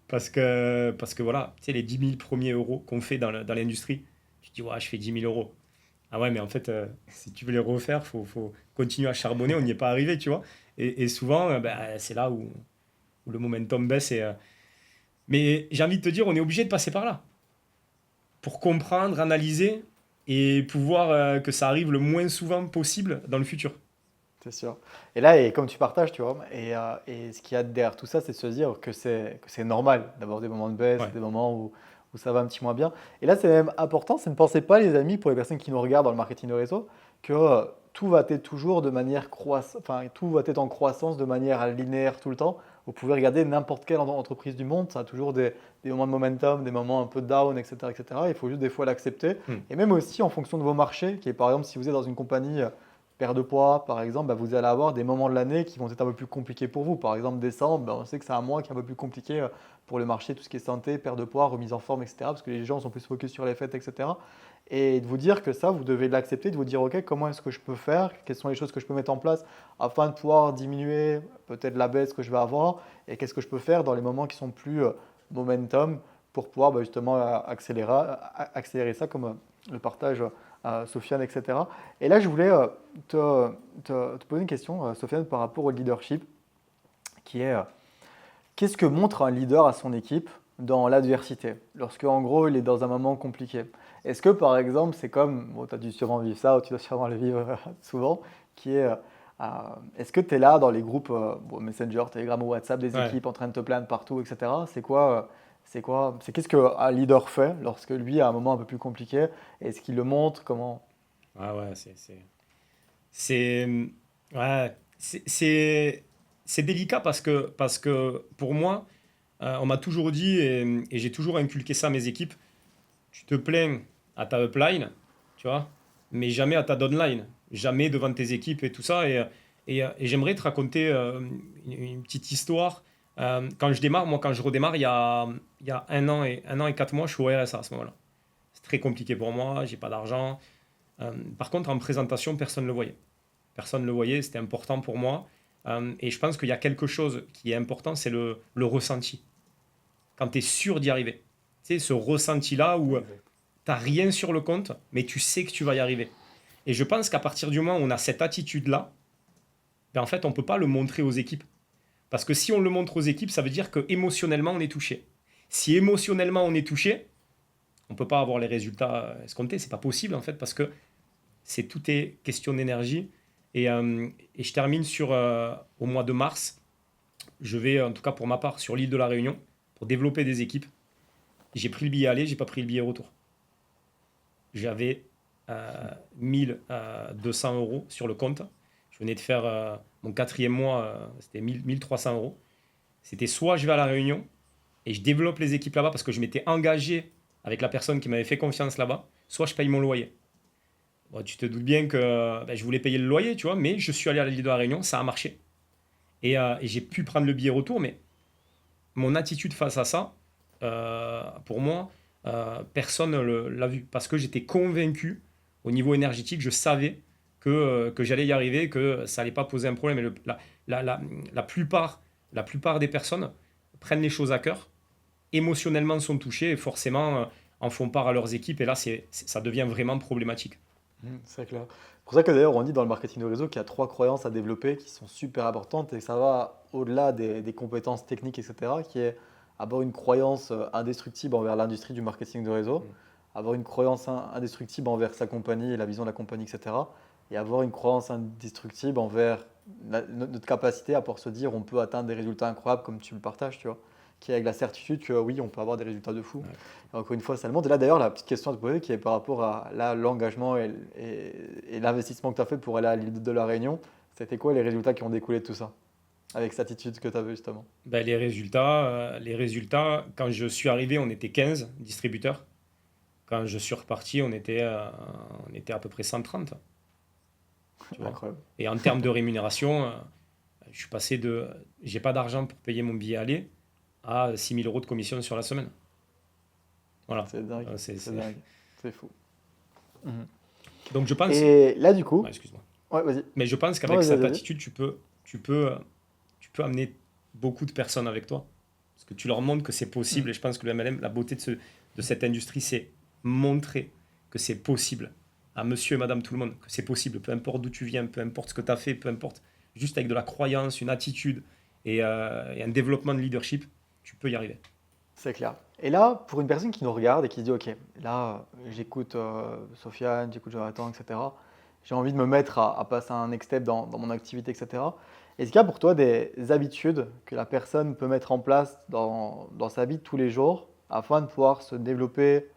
Parce que voilà, tu sais, les 10 000 premiers euros qu'on fait dans l'industrie, tu te dis, ouais, je fais 10 000 euros. Ah ouais, mais en fait, si tu veux les refaire, faut continuer à charbonner, on n'y est pas arrivé, tu vois. Et souvent, ben, c'est là où le momentum baisse. Mais j'ai envie de te dire, on est obligé de passer par là pour comprendre, analyser et pouvoir que ça arrive le moins souvent possible dans le futur. C'est sûr. Et là, et comme tu partages, tu vois, et ce qu'il y a derrière tout ça, c'est de se dire que c'est normal d'avoir des moments de baisse, Ouais. des moments où ça va un petit moins bien. Et là, c'est même important, c'est ne pensez pas, les amis, pour les personnes qui nous regardent dans le marketing de réseau, que tout va être toujours de manière croissante, enfin, tout va être en croissance de manière linéaire tout le temps. Vous pouvez regarder n'importe quelle entreprise du monde, ça a toujours des moments de momentum, des moments un peu down, etc., etc. Il faut juste des fois l'accepter. Hmm. Et même aussi en fonction de vos marchés, qui est par exemple, si vous êtes dans une compagnie perte de poids, par exemple, bah, vous allez avoir des moments de l'année qui vont être un peu plus compliqués pour vous. Par exemple, décembre, bah, on sait que c'est un mois qui est un peu plus compliqué pour le marché, tout ce qui est santé, perte de poids, remise en forme, etc. Parce que les gens sont plus focus sur les fêtes, etc. Et de vous dire que ça, vous devez l'accepter, de vous dire, OK, comment est-ce que je peux faire? Quelles sont les choses que je peux mettre en place afin de pouvoir diminuer peut-être la baisse que je vais avoir? Et qu'est-ce que je peux faire dans les moments qui sont plus momentum pour pouvoir bah, justement accélérer ça comme le partage Sofiane, etc. Et là, je voulais te poser une question, Sofiane, par rapport au leadership, qui est qu'est-ce que montre un leader à son équipe dans l'adversité, lorsque en gros il est dans un moment compliqué? Est-ce que par exemple, c'est comme, bon, tu as dû sûrement vivre ça, ou tu dois sûrement le vivre souvent, qui est est-ce que tu es là dans les groupes bon, Messenger, Telegram ou WhatsApp des Ouais. équipes en train de te plaindre partout, etc. C'est qu'est-ce qu'un leader fait lorsque lui a un moment un peu plus compliqué? Est-ce qu'il le montre? Comment? Ah ouais, c'est, ouais, c'est délicat parce que pour moi, on m'a toujours dit, et j'ai toujours inculqué ça à mes équipes, tu te plains à ta upline, tu vois, mais jamais à ta downline, jamais devant tes équipes et tout ça. Et j'aimerais te raconter une petite histoire. Quand je démarre, moi, quand je redémarre, il y a 1 an et 4 mois, je suis au RSA à ce moment-là. C'est très compliqué pour moi, j'ai pas d'argent. Par contre, en présentation, personne ne le voyait. Personne ne le voyait, c'était important pour moi. Et je pense qu'il y a quelque chose qui est important, c'est le ressenti. Quand tu es sûr d'y arriver. Tu sais, ce ressenti-là où Exact. tu n'as rien sur le compte, mais tu sais que tu vas y arriver. Et je pense qu'à partir du moment où on a cette attitude-là, ben en fait, on ne peut pas le montrer aux équipes. Parce que si on le montre aux équipes, ça veut dire que émotionnellement, on est touché. Si émotionnellement, on est touché, on ne peut pas avoir les résultats escomptés. C'est pas possible, en fait, parce que tout est question d'énergie. Et je termine au mois de mars. Je vais, en tout cas pour ma part, sur l'île de la Réunion pour développer des équipes. J'ai pris le billet aller, j'ai pas pris le billet retour. J'avais 1 200 € sur le compte. Je venais de faire mon quatrième mois, c'était 1 300 euros. C'était soit je vais à la Réunion et je développe les équipes là-bas parce que je m'étais engagé avec la personne qui m'avait fait confiance là-bas, soit je paye mon loyer. Bon, tu te doutes bien que ben, je voulais payer le loyer, tu vois, mais je suis allé à l'île de la Réunion, ça a marché. Et j'ai pu prendre le billet retour, mais mon attitude face à ça, pour moi, personne ne l'a vu. Parce que j'étais convaincu, au niveau énergétique, je savais que j'allais y arriver, que ça allait pas poser un problème. Et la plupart des personnes prennent les choses à cœur, émotionnellement sont touchés et forcément en font part à leurs équipes. Et là, ça devient vraiment problématique. C'est clair. C'est pour ça que d'ailleurs on dit dans le marketing de réseau qu'il y a 3 croyances à développer qui sont super importantes et ça va au-delà des compétences techniques, etc., qui est avoir une croyance indestructible envers l'industrie du marketing de réseau, Mm. avoir une croyance indestructible envers sa compagnie et la vision de la compagnie, etc., et avoir une croyance indestructible envers notre capacité à pouvoir se dire on peut atteindre des résultats incroyables comme tu le partages, tu vois, qui est avec la certitude que oui, on peut avoir des résultats de fou. Ouais. Encore une fois, ça le montre. Et là, d'ailleurs, la petite question à te poser qui est par rapport à là, l'engagement et l'investissement que tu as fait pour aller à l'île de la Réunion, c'était quoi les résultats qui ont découlé de tout ça avec cette attitude que tu avais justement? Ben, les résultats, quand je suis arrivé, on était 15 distributeurs. Quand je suis reparti, on était à peu près 130, tu vois. Incroyable. Et en termes de rémunération, je suis passé de j'ai pas d'argent pour payer mon billet aller à 6 000 € de commission sur la semaine. Voilà. C'est dingue. C'est, C'est c'est- dingue. C'est fou. Mhm. Donc je pense, Et là, du coup, ouais, excuse-moi. ouais, vas-y. Mais je pense Non, qu'avec vas-y, cette vas-y. attitude, tu peux amener beaucoup de personnes avec toi. Parce que tu leur montres que c'est possible. Mhm. Et je pense que le MLM, la beauté de cette industrie, c'est montrer que c'est possible à monsieur et madame tout le monde, que c'est possible, peu importe d'où tu viens, peu importe ce que tu as fait, peu importe, juste avec de la croyance, une attitude et un développement de leadership, tu peux y arriver. C'est clair. Et là, pour une personne qui nous regarde et qui se dit, OK, là, j'écoute Sofiane, j'écoute Jonathan, etc. J'ai envie de me mettre à passer un next step dans mon activité, etc. Est-ce qu'il y a pour toi des habitudes que la personne peut mettre en place dans sa vie de tous les jours afin de pouvoir se développer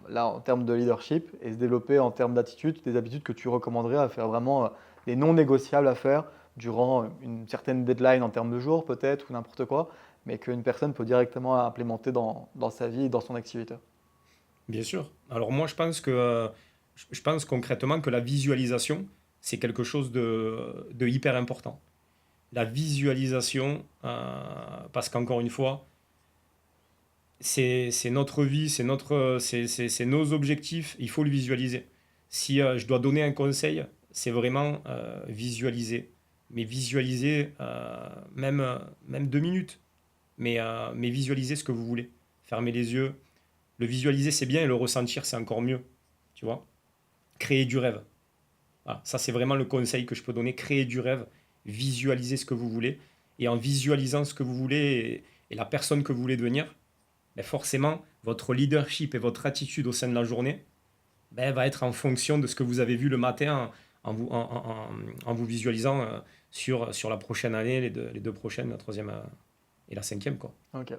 là en termes de leadership et se développer en termes d'attitude, des habitudes que tu recommanderais à faire vraiment des non négociables à faire durant une certaine deadline en termes de jours peut-être ou n'importe quoi, mais qu'une personne peut directement implémenter dans sa vie et dans son activité. Bien sûr. Alors moi, je pense concrètement que la visualisation, c'est quelque chose de hyper important. La visualisation, parce qu'encore une fois, c'est notre vie, c'est nos objectifs, il faut le visualiser. Si je dois donner un conseil, c'est vraiment visualiser. Mais visualiser même 2 minutes. Mais visualiser ce que vous voulez. Fermez les yeux. Le visualiser, c'est bien et le ressentir, c'est encore mieux. Tu vois? Créer du rêve. Voilà, ça, c'est vraiment le conseil que je peux donner. Créer du rêve, visualiser ce que vous voulez. Et en visualisant ce que vous voulez et la personne que vous voulez devenir, ben forcément, votre leadership et votre attitude au sein de la journée ben, va être en fonction de ce que vous avez vu le matin en vous visualisant sur la prochaine année, les deux prochaines, la troisième et la cinquième, quoi. Ok.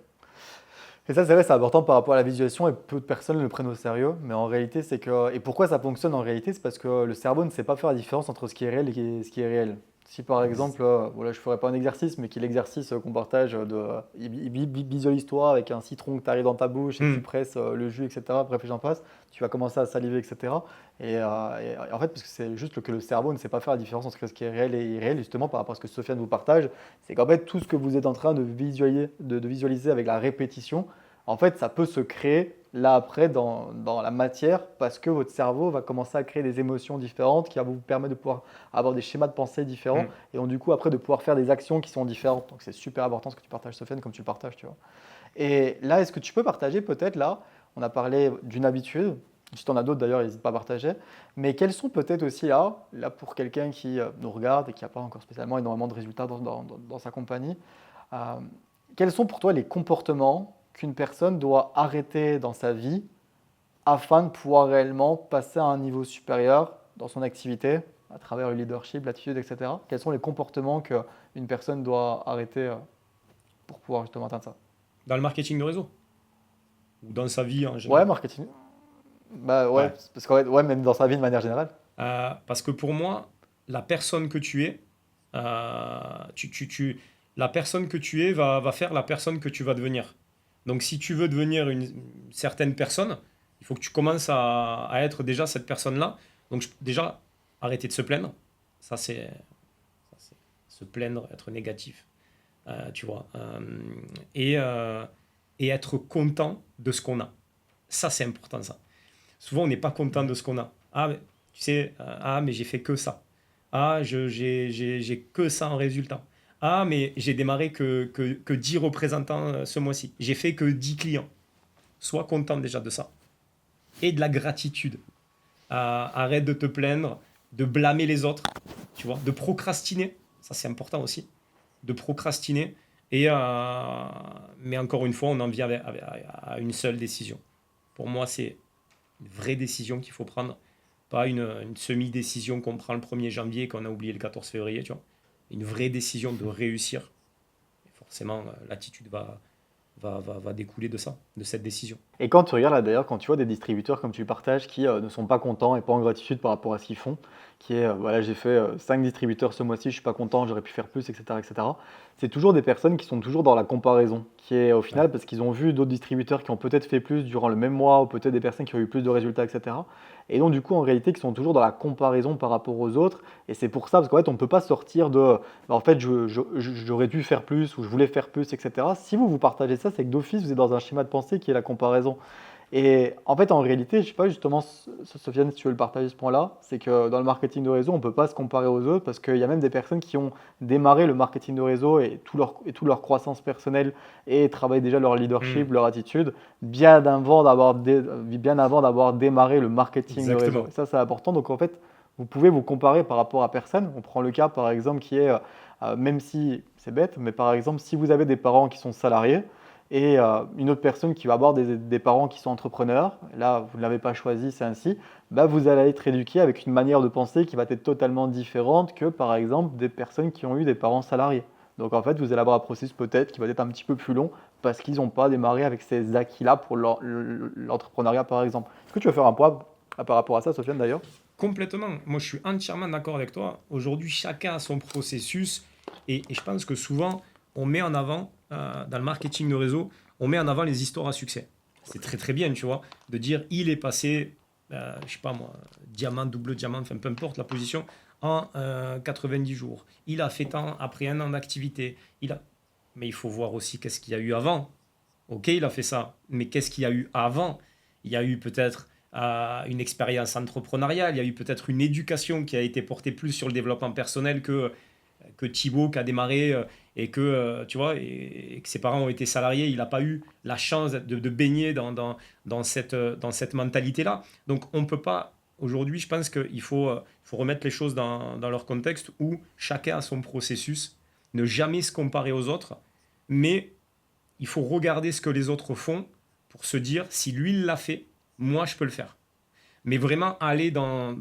Et ça, c'est vrai, c'est important par rapport à la visualisation et peu de personnes le prennent au sérieux. Mais en réalité, c'est que. Et pourquoi ça fonctionne en réalité? C'est parce que le cerveau ne sait pas faire la différence entre ce qui est réel et ce qui est réel. Si par exemple, voilà, je ne ferai pas un exercice, mais qui est l'exercice qu'on partage de. Visualise-toi avec un citron que tu arrives dans ta bouche et que tu Hmm. presses le jus, etc. Bref, et j'en passe. Tu vas commencer à saliver, etc. Et en fait, parce que c'est juste que le cerveau ne sait pas faire la différence entre ce qui est réel et irréel, justement par rapport à ce que Sofiane vous partage, c'est qu'en fait, tout ce que vous êtes en train de visualiser, de visualiser avec la répétition, en fait, ça peut se créer là après dans la matière parce que votre cerveau va commencer à créer des émotions différentes qui va vous permettre de pouvoir avoir des schémas de pensée différents Hmm. et donc du coup après de pouvoir faire des actions qui sont différentes. Donc c'est super important ce que tu partages, Sofiane, comme tu le partages, tu vois. Et là, est-ce que tu peux partager peut-être là, on a parlé d'une habitude, si tu en as d'autres d'ailleurs, n'hésite pas à partager, mais quels sont peut-être aussi là pour quelqu'un qui nous regarde et qui n'a pas encore spécialement énormément de résultats dans sa compagnie, euh, quels sont pour toi les comportements qu'une personne doit arrêter dans sa vie afin de pouvoir réellement passer à un niveau supérieur dans son activité, à travers le leadership, l'attitude, etc. Quels sont les comportements qu'une personne doit arrêter pour pouvoir justement atteindre ça? Dans le marketing de réseau ou dans sa vie en Ouais, général. marketing. Bah ouais, Ouais. parce qu'en fait, ouais, même dans sa vie de manière générale. Parce que pour moi, la personne que tu es, la personne que tu es va faire la personne que tu vas devenir. Donc si tu veux devenir une certaine personne, il faut que tu commences à être déjà cette personne-là. Donc déjà, arrêter de se plaindre. Ça, c'est se plaindre, être négatif, tu vois. Et être content de ce qu'on a. Ça, c'est important, ça. Souvent, on n'est pas content de ce qu'on a. Ah, mais Tu sais, ah, mais j'ai fait que ça. Ah, j'ai que ça en résultat. Ah, mais j'ai démarré que 10 représentants ce mois-ci. J'ai fait que 10 clients. Sois content déjà de ça. Et de la gratitude. Arrête de te plaindre, de blâmer les autres, tu vois, de procrastiner. Ça, c'est important aussi. De procrastiner. Mais encore une fois, on en vient à une seule décision. Pour moi, c'est une vraie décision qu'il faut prendre, pas une semi-décision qu'on prend le 1er janvier et qu'on a oublié le 14 février, tu vois. Une vraie décision de réussir. Et forcément, l'attitude va découler de ça, de cette décision. Et quand tu regardes là d'ailleurs, quand tu vois des distributeurs comme tu le partages qui ne sont pas contents et pas en gratitude par rapport à ce qu'ils font, qui est voilà, j'ai fait 5 distributeurs ce mois-ci, je suis pas content, j'aurais pu faire plus, etc., etc. C'est toujours des personnes qui sont toujours dans la comparaison, qui est au Ouais. final parce qu'ils ont vu d'autres distributeurs qui ont peut-être fait plus durant le même mois ou peut-être des personnes qui ont eu plus de résultats, etc. Et donc du coup en réalité qui sont toujours dans la comparaison par rapport aux autres. Et c'est pour ça, parce qu'en fait on ne peut pas sortir de en fait j'aurais dû faire plus ou je voulais faire plus, etc. Si vous partagez ça, c'est que d'office vous êtes dans un schéma de pensée qui est la comparaison. Et en fait, en réalité, je sais pas justement, Sofiane, si tu veux le partager ce point-là, c'est que dans le marketing de réseau, on ne peut pas se comparer aux autres parce qu'il y a même des personnes qui ont démarré le marketing de réseau et toute leur croissance personnelle et travaillent déjà leur leadership, Hmm, leur attitude, bien avant d'avoir démarré le marketing de réseau. exactement. Et ça, c'est important. Donc en fait, vous pouvez vous comparer par rapport à personne. On prend le cas, par exemple, qui est, même si c'est bête, mais par exemple, si vous avez des parents qui sont salariés, et une autre personne qui va avoir des parents qui sont entrepreneurs, là vous ne l'avez pas choisi, c'est ainsi, bah, vous allez être éduqué avec une manière de penser qui va être totalement différente que par exemple des personnes qui ont eu des parents salariés. Donc en fait vous allez avoir un processus peut-être qui va être un petit peu plus long parce qu'ils n'ont pas démarré avec ces acquis-là pour l'entrepreneuriat par exemple. Est-ce que tu veux faire un point par rapport à ça, Sofiane d'ailleurs? Complètement. Moi, je suis entièrement d'accord avec toi. Aujourd'hui, chacun a son processus. Et je pense que souvent, on met en avant, dans le marketing de réseau, on met en avant les histoires à succès. C'est très très bien, tu vois, de dire il est passé, je sais pas moi, diamant, double diamant, enfin peu importe la position, en 90 jours. Il a fait tant après un an d'activité. Mais il faut voir aussi qu'est-ce qu'il y a eu avant. Ok, il a fait ça, mais qu'est-ce qu'il y a eu avant? Il y a eu peut-être une expérience entrepreneuriale, il y a eu peut-être une éducation qui a été portée plus sur le développement personnel que Thibaut qui a démarré et que, tu vois, et que ses parents ont été salariés, il n'a pas eu la chance de baigner dans cette mentalité-là. Donc on ne peut pas, aujourd'hui, je pense qu'il faut remettre les choses dans leur contexte où chacun a son processus, ne jamais se comparer aux autres, mais il faut regarder ce que les autres font pour se dire, si lui il l'a fait, moi je peux le faire. Mais vraiment aller dans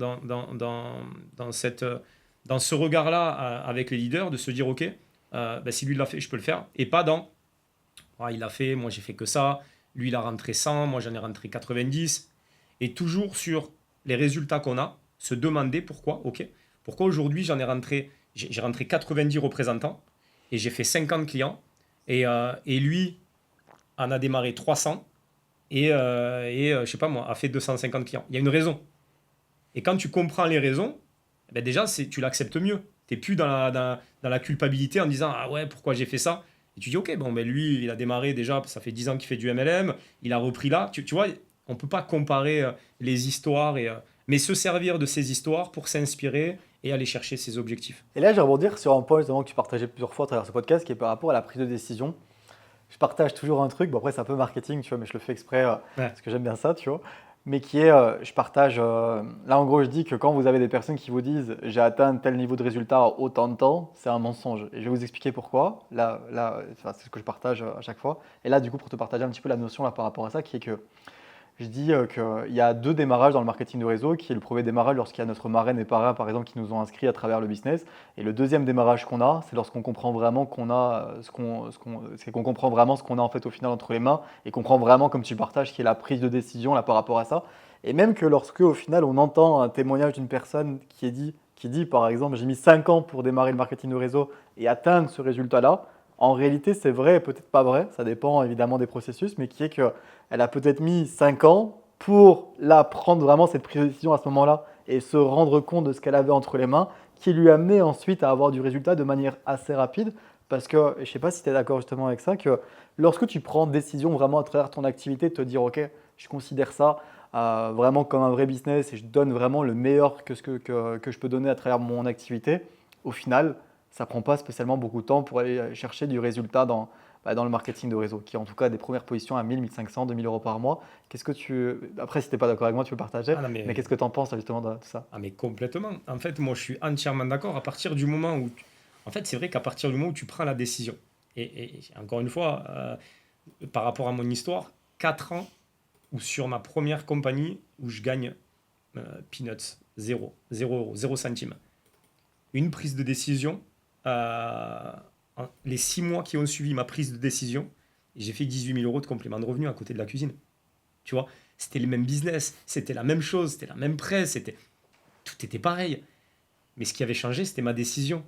ce regard-là avec les leaders, de se dire, OK, bah, si lui l'a fait, je peux le faire. Et pas dans, ah, il l'a fait, moi j'ai fait que ça, lui il a rentré 100, moi j'en ai rentré 90. Et toujours sur les résultats qu'on a, se demander pourquoi, OK, pourquoi aujourd'hui j'ai rentré 90 représentants et j'ai fait 50 clients et lui en a démarré 300 je sais pas moi, a fait 250 clients. Il y a une raison. Et quand tu comprends les raisons, eh ben déjà, tu l'acceptes mieux. Tu n'es plus dans la culpabilité en disant ah ouais, pourquoi j'ai fait ça. Et tu dis ok, bon, ben lui, il a démarré déjà, ça fait 10 ans qu'il fait du MLM, il a repris là. Tu vois, on ne peut pas comparer les histoires, mais se servir de ces histoires pour s'inspirer et aller chercher ses objectifs. Et là, je vais rebondir sur un point justement que tu partageais plusieurs fois à travers ce podcast qui est par rapport à la prise de décision. Je partage toujours un truc, bon après c'est un peu marketing, tu vois, mais je le fais exprès Ouais. parce que j'aime bien ça, tu vois. Mais qui est, je partage, là en gros je dis que quand vous avez des personnes qui vous disent j'ai atteint tel niveau de résultat en autant de temps, c'est un mensonge. Et je vais vous expliquer pourquoi. Là enfin, c'est ce que je partage à chaque fois. Et là du coup pour te partager un petit peu la notion là par rapport à ça, qui est que je dis qu'il y a deux démarrages dans le marketing de réseau, qui est le premier démarrage lorsqu'il y a notre marraine et parrain, par exemple, qui nous ont inscrits à travers le business. Et le deuxième démarrage qu'on a, c'est lorsqu'on comprend vraiment qu'on a c'est qu'on comprend vraiment ce qu'on a en fait au final entre les mains et qu'on comprend vraiment, comme tu partages, qui est la prise de décision là par rapport à ça. Et même que lorsque au final on entend un témoignage d'une personne qui dit par exemple j'ai mis 5 ans pour démarrer le marketing de réseau et atteindre ce résultat-là, en réalité c'est vrai et peut-être pas vrai, ça dépend évidemment des processus, mais qui est que elle a peut-être mis 5 ans pour là, prendre vraiment cette prise de décision à ce moment-là et se rendre compte de ce qu'elle avait entre les mains, qui lui amenait ensuite à avoir du résultat de manière assez rapide. Parce que, et je ne sais pas si tu es d'accord justement avec ça, que lorsque tu prends décision vraiment à travers ton activité de te dire, OK, je considère ça vraiment comme un vrai business et je donne vraiment le meilleur que je peux donner à travers mon activité, au final, ça ne prend pas spécialement beaucoup de temps pour aller chercher du résultat dans le marketing de réseau, qui est en tout cas des premières positions à 1000, 1500, 2000 euros par mois. Après, si tu n'es pas d'accord avec moi, tu peux le partager, Ah non, mais qu'est-ce que tu en penses justement de tout ça? mais complètement. En fait, moi, je suis entièrement d'accord. À partir du moment où, en fait, c'est vrai qu'à partir du moment où tu prends la décision, et encore une fois, par rapport à mon histoire, 4 ans où sur ma première compagnie où je gagne peanuts, zéro euro, zéro centime. Une prise de décision, les 6 mois qui ont suivi ma prise de décision, j'ai fait 18 000 euros de complément de revenu à côté de la cuisine. Tu vois, c'était le même business, c'était la même chose, c'était la même presse, tout était pareil. Mais ce qui avait changé, c'était ma décision.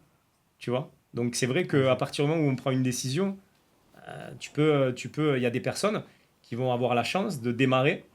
Tu vois. Donc c'est vrai qu'à partir du moment où on prend une décision, il y a des personnes qui vont avoir la chance de démarrer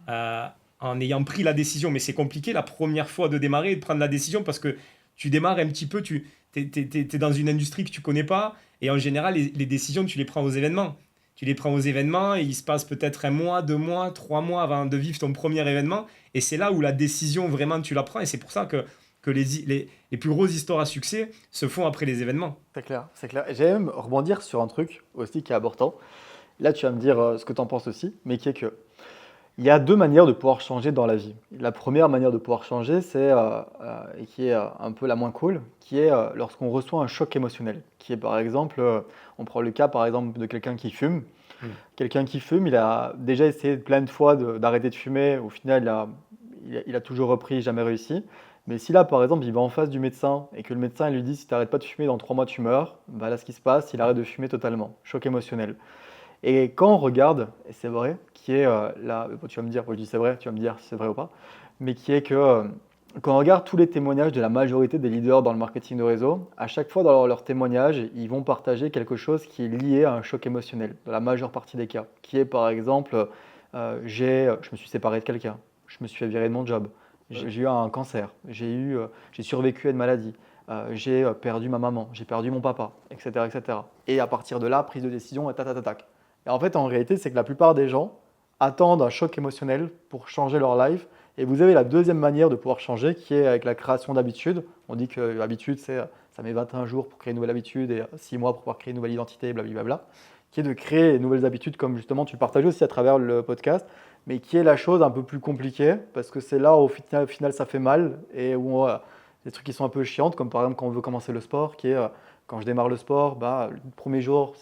euh, en ayant pris la décision. Mais c'est compliqué la première fois de démarrer et de prendre la décision parce que tu démarres un petit peu, tu es dans une industrie que tu connais pas. Et en général, les décisions, tu les prends aux événements. Tu les prends aux événements et il se passe peut-être 1 mois, 2 mois, 3 mois avant de vivre ton premier événement. Et c'est là où la décision, vraiment, tu la prends. Et c'est pour ça que les plus grosses histoires à succès se font après les événements. C'est clair, c'est clair. Et j'allais même rebondir sur un truc aussi qui est important. Là, tu vas me dire ce que tu en penses aussi, mais qui est que il y a deux manières de pouvoir changer dans la vie. La première manière de pouvoir changer, et qui est un peu la moins cool, qui est lorsqu'on reçoit un choc émotionnel. Qui est par exemple, on prend le cas par exemple de quelqu'un qui fume. Mm. Quelqu'un qui fume, il a déjà essayé plein de fois d'arrêter de fumer. Au final, il a toujours repris, jamais réussi. Mais si là, par exemple, il va en face du médecin et que le médecin lui dit si tu n'arrêtes pas de fumer, dans 3 mois tu meurs, bah là, ce qui se passe, il arrête de fumer totalement. Choc émotionnel. Et quand on regarde, et c'est vrai, qui est là, bon, tu vas me dire, bon, je dis c'est vrai, tu vas me dire si c'est vrai ou pas, mais qui est que quand on regarde tous les témoignages de la majorité des leaders dans le marketing de réseau, à chaque fois dans leur témoignage, ils vont partager quelque chose qui est lié à un choc émotionnel, dans la majeure partie des cas, qui est par exemple, je me suis séparé de quelqu'un, je me suis fait virer de mon job, j'ai eu un cancer, j'ai survécu à une maladie, j'ai perdu ma maman, j'ai perdu mon papa, etc., etc. Et à partir de là, prise de décision, et tac, tac, tac, tac. Et en fait, en réalité, c'est que la plupart des gens attendent un choc émotionnel pour changer leur life. Et vous avez la deuxième manière de pouvoir changer qui est avec la création d'habitudes. On dit que l'habitude, ça met 21 jours pour créer une nouvelle habitude et 6 mois pour pouvoir créer une nouvelle identité, blablabla. Qui est de créer de nouvelles habitudes comme justement tu le partages aussi à travers le podcast, mais qui est la chose un peu plus compliquée parce que c'est là où au final ça fait mal et où des trucs qui sont un peu chiantes, comme par exemple quand on veut commencer le sport, qui est quand je démarre le sport, le premier jour,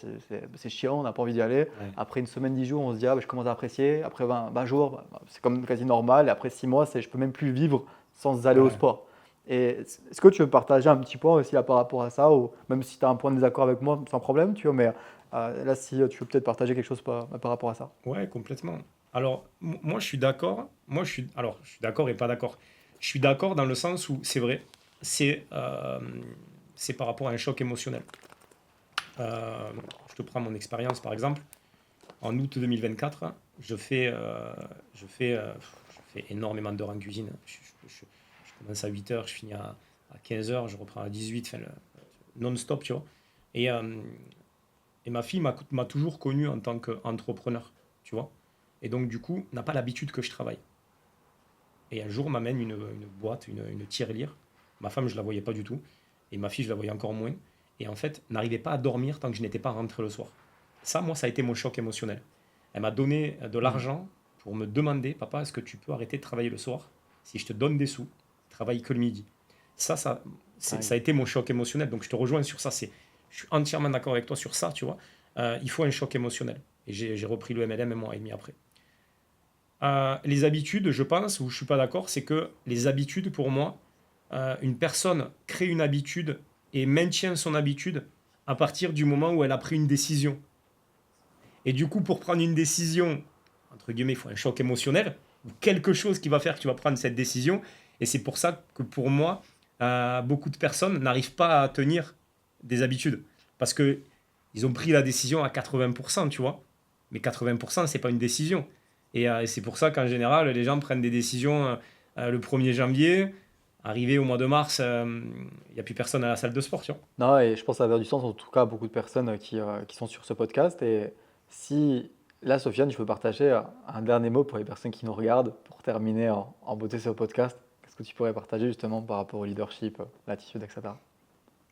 c'est chiant, on n'a pas envie d'y aller. Ouais. Après une semaine, 10 jours, on se dit, je commence à apprécier. Après 20 jours, c'est comme quasi normal. Et après 6 mois, je peux même plus vivre sans aller au Ouais. sport. Et est-ce que tu veux partager un petit point aussi là, par rapport à ça, ou même si tu as un point de désaccord avec moi, sans problème, tu vois, mais là, si tu veux peut-être partager quelque chose par rapport à ça. Ouais, complètement. Alors, moi, je suis d'accord. Je suis d'accord et pas d'accord. Je suis d'accord dans le sens où c'est vrai, c'est euh, c'est par rapport à un choc émotionnel. Euh, je te prends mon expérience, par exemple. En août 2024, je fais énormément d'heures en cuisine. Je commence à 8 heures, je finis à 15 heures, je reprends à 18, enfin, non-stop, tu vois. Et, euh, et ma fille m'a toujours connu en tant qu'entrepreneur, tu vois. Et donc, du coup, n'a pas l'habitude que je travaille. Et un jour, on m'amène une boîte, une tirelire. Ma femme, je la voyais pas du tout. Et ma fille, je la voyais encore moins. Et en fait, n'arrivait pas à dormir tant que je n'étais pas rentré le soir. Ça, moi, ça a été mon choc émotionnel. Elle m'a donné de l'argent pour me demander, papa, est-ce que tu peux arrêter de travailler le soir? Si je te donne des sous, travaille que le midi. Ça a été mon choc émotionnel. Donc, je te rejoins sur ça. Je suis entièrement d'accord avec toi sur ça, tu vois. Il faut un choc émotionnel. Et j'ai repris le MLM un mois et demi après. Les habitudes, je pense, où je ne suis pas d'accord, c'est que les habitudes, pour moi, une personne crée une habitude et maintient son habitude à partir du moment où elle a pris une décision. Et du coup, pour prendre une décision, entre guillemets, il faut un choc émotionnel, ou quelque chose qui va faire que tu vas prendre cette décision. Et c'est pour ça que pour moi, beaucoup de personnes n'arrivent pas à tenir des habitudes. Parce que ils ont pris la décision à 80%, tu vois. Mais 80%, c'est pas une décision. Et c'est pour ça qu'en général, les gens prennent des décisions le 1er janvier. Arrivé au mois de mars, il n'y a plus personne à la salle de sport, tu vois. Non, et je pense que ça va avoir du sens, en tout cas, à beaucoup de personnes qui sont sur ce podcast. Et si Là, Sofiane, je peux partager un dernier mot pour les personnes qui nous regardent, pour terminer en beauté sur le podcast. Qu'est-ce que tu pourrais partager justement par rapport au leadership, l'attitude, etc.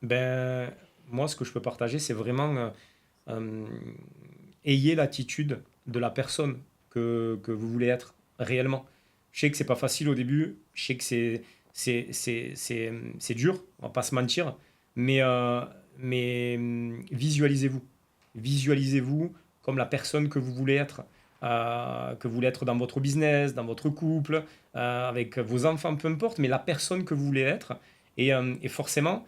Ben, moi, ce que je peux partager, c'est vraiment euh, ayez l'attitude de la personne que vous voulez être réellement. Je sais que c'est pas facile au début, je sais que c'est dur, on va pas se mentir, mais visualisez-vous. Visualisez-vous comme la personne que vous voulez être dans votre business, dans votre couple, avec vos enfants, peu importe, mais la personne que vous voulez être. Et forcément,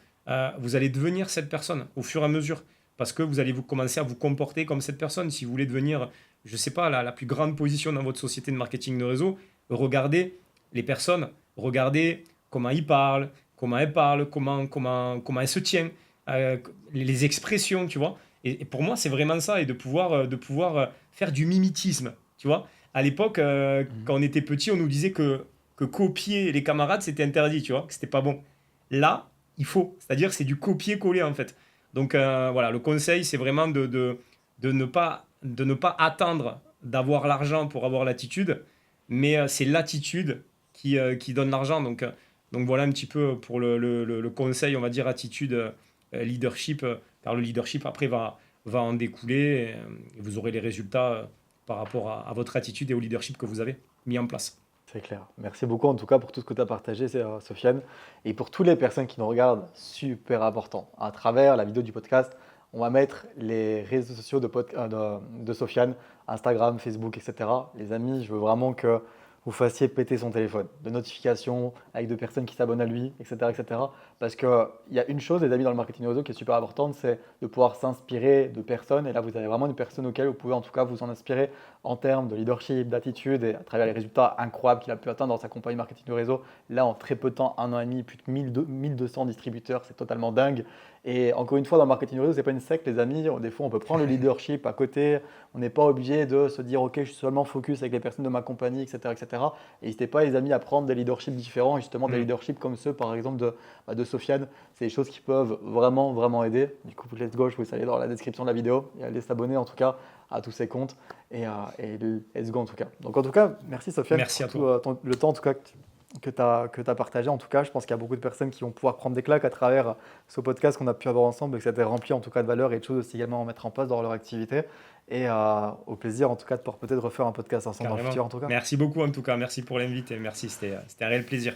vous allez devenir cette personne au fur et à mesure parce que vous allez vous commencer à vous comporter comme cette personne. Si vous voulez devenir, je ne sais pas, la plus grande position dans votre société de marketing de réseau, regardez les personnes, regardez comment ils parlent, comment elles parlent, comment elles se tiennent, les expressions, tu vois. Et pour moi, c'est vraiment ça, et de pouvoir faire du mimétisme, tu vois. À l'époque, Mhm. quand on était petit, on nous disait que copier les camarades, c'était interdit, tu vois, que c'était pas bon. Là, il faut, c'est-à-dire c'est du copier-coller en fait. Donc voilà, le conseil, c'est vraiment de ne pas attendre d'avoir l'argent pour avoir l'attitude, mais c'est l'attitude qui donne l'argent. Donc voilà un petit peu pour le conseil, on va dire attitude, leadership, car le leadership après va en découler et vous aurez les résultats par rapport à votre attitude et au leadership que vous avez mis en place. C'est clair. Merci beaucoup en tout cas pour tout ce que tu as partagé, Sofiane. Et pour toutes les personnes qui nous regardent, super important. À travers la vidéo du podcast, on va mettre les réseaux sociaux de Sofiane, Instagram, Facebook, etc. Les amis, je veux vraiment que vous fassiez péter son téléphone de notifications avec de personnes qui s'abonnent à lui, etc., etc. Parce qu'il y a une chose, les amis, dans le marketing réseau qui est super importante, c'est de pouvoir s'inspirer de personnes. Et là, vous avez vraiment une personne auquel vous pouvez en tout cas vous en inspirer en termes de leadership, d'attitude et à travers les résultats incroyables qu'il a pu atteindre dans sa compagnie marketing de réseau. Là, en très peu de temps, 1 an et demi, plus de 1200 distributeurs, c'est totalement dingue. Et encore une fois, dans le marketing de réseau, ce n'est pas une secte, les amis. Des fois, on peut prendre le leadership à côté. On n'est pas obligé de se dire, OK, je suis seulement focus avec les personnes de ma compagnie, etc. etc. Et n'hésitez pas, les amis, à prendre des leaderships différents, et justement des Mm. leaderships comme ceux, par exemple, de Sofiane. C'est des choses qui peuvent vraiment, vraiment aider. Du coup, let's go, je vous allez dans la description de la vidéo et allez s'abonner en tout cas à tous ces comptes et let's go en tout cas. Donc en tout cas, merci Sofiane Merci pour à tout toi. le temps en tout cas que tu as partagé. En tout cas, je pense qu'il y a beaucoup de personnes qui vont pouvoir prendre des claques à travers ce podcast qu'on a pu avoir ensemble et que ça a été rempli en tout cas de valeur et de choses aussi également à mettre en place dans leur activité. Et au plaisir en tout cas de pouvoir peut-être refaire un podcast ensemble dans le Carrément. futur en tout cas. Merci beaucoup en tout cas. Merci pour l'invite et merci. C'était un réel plaisir.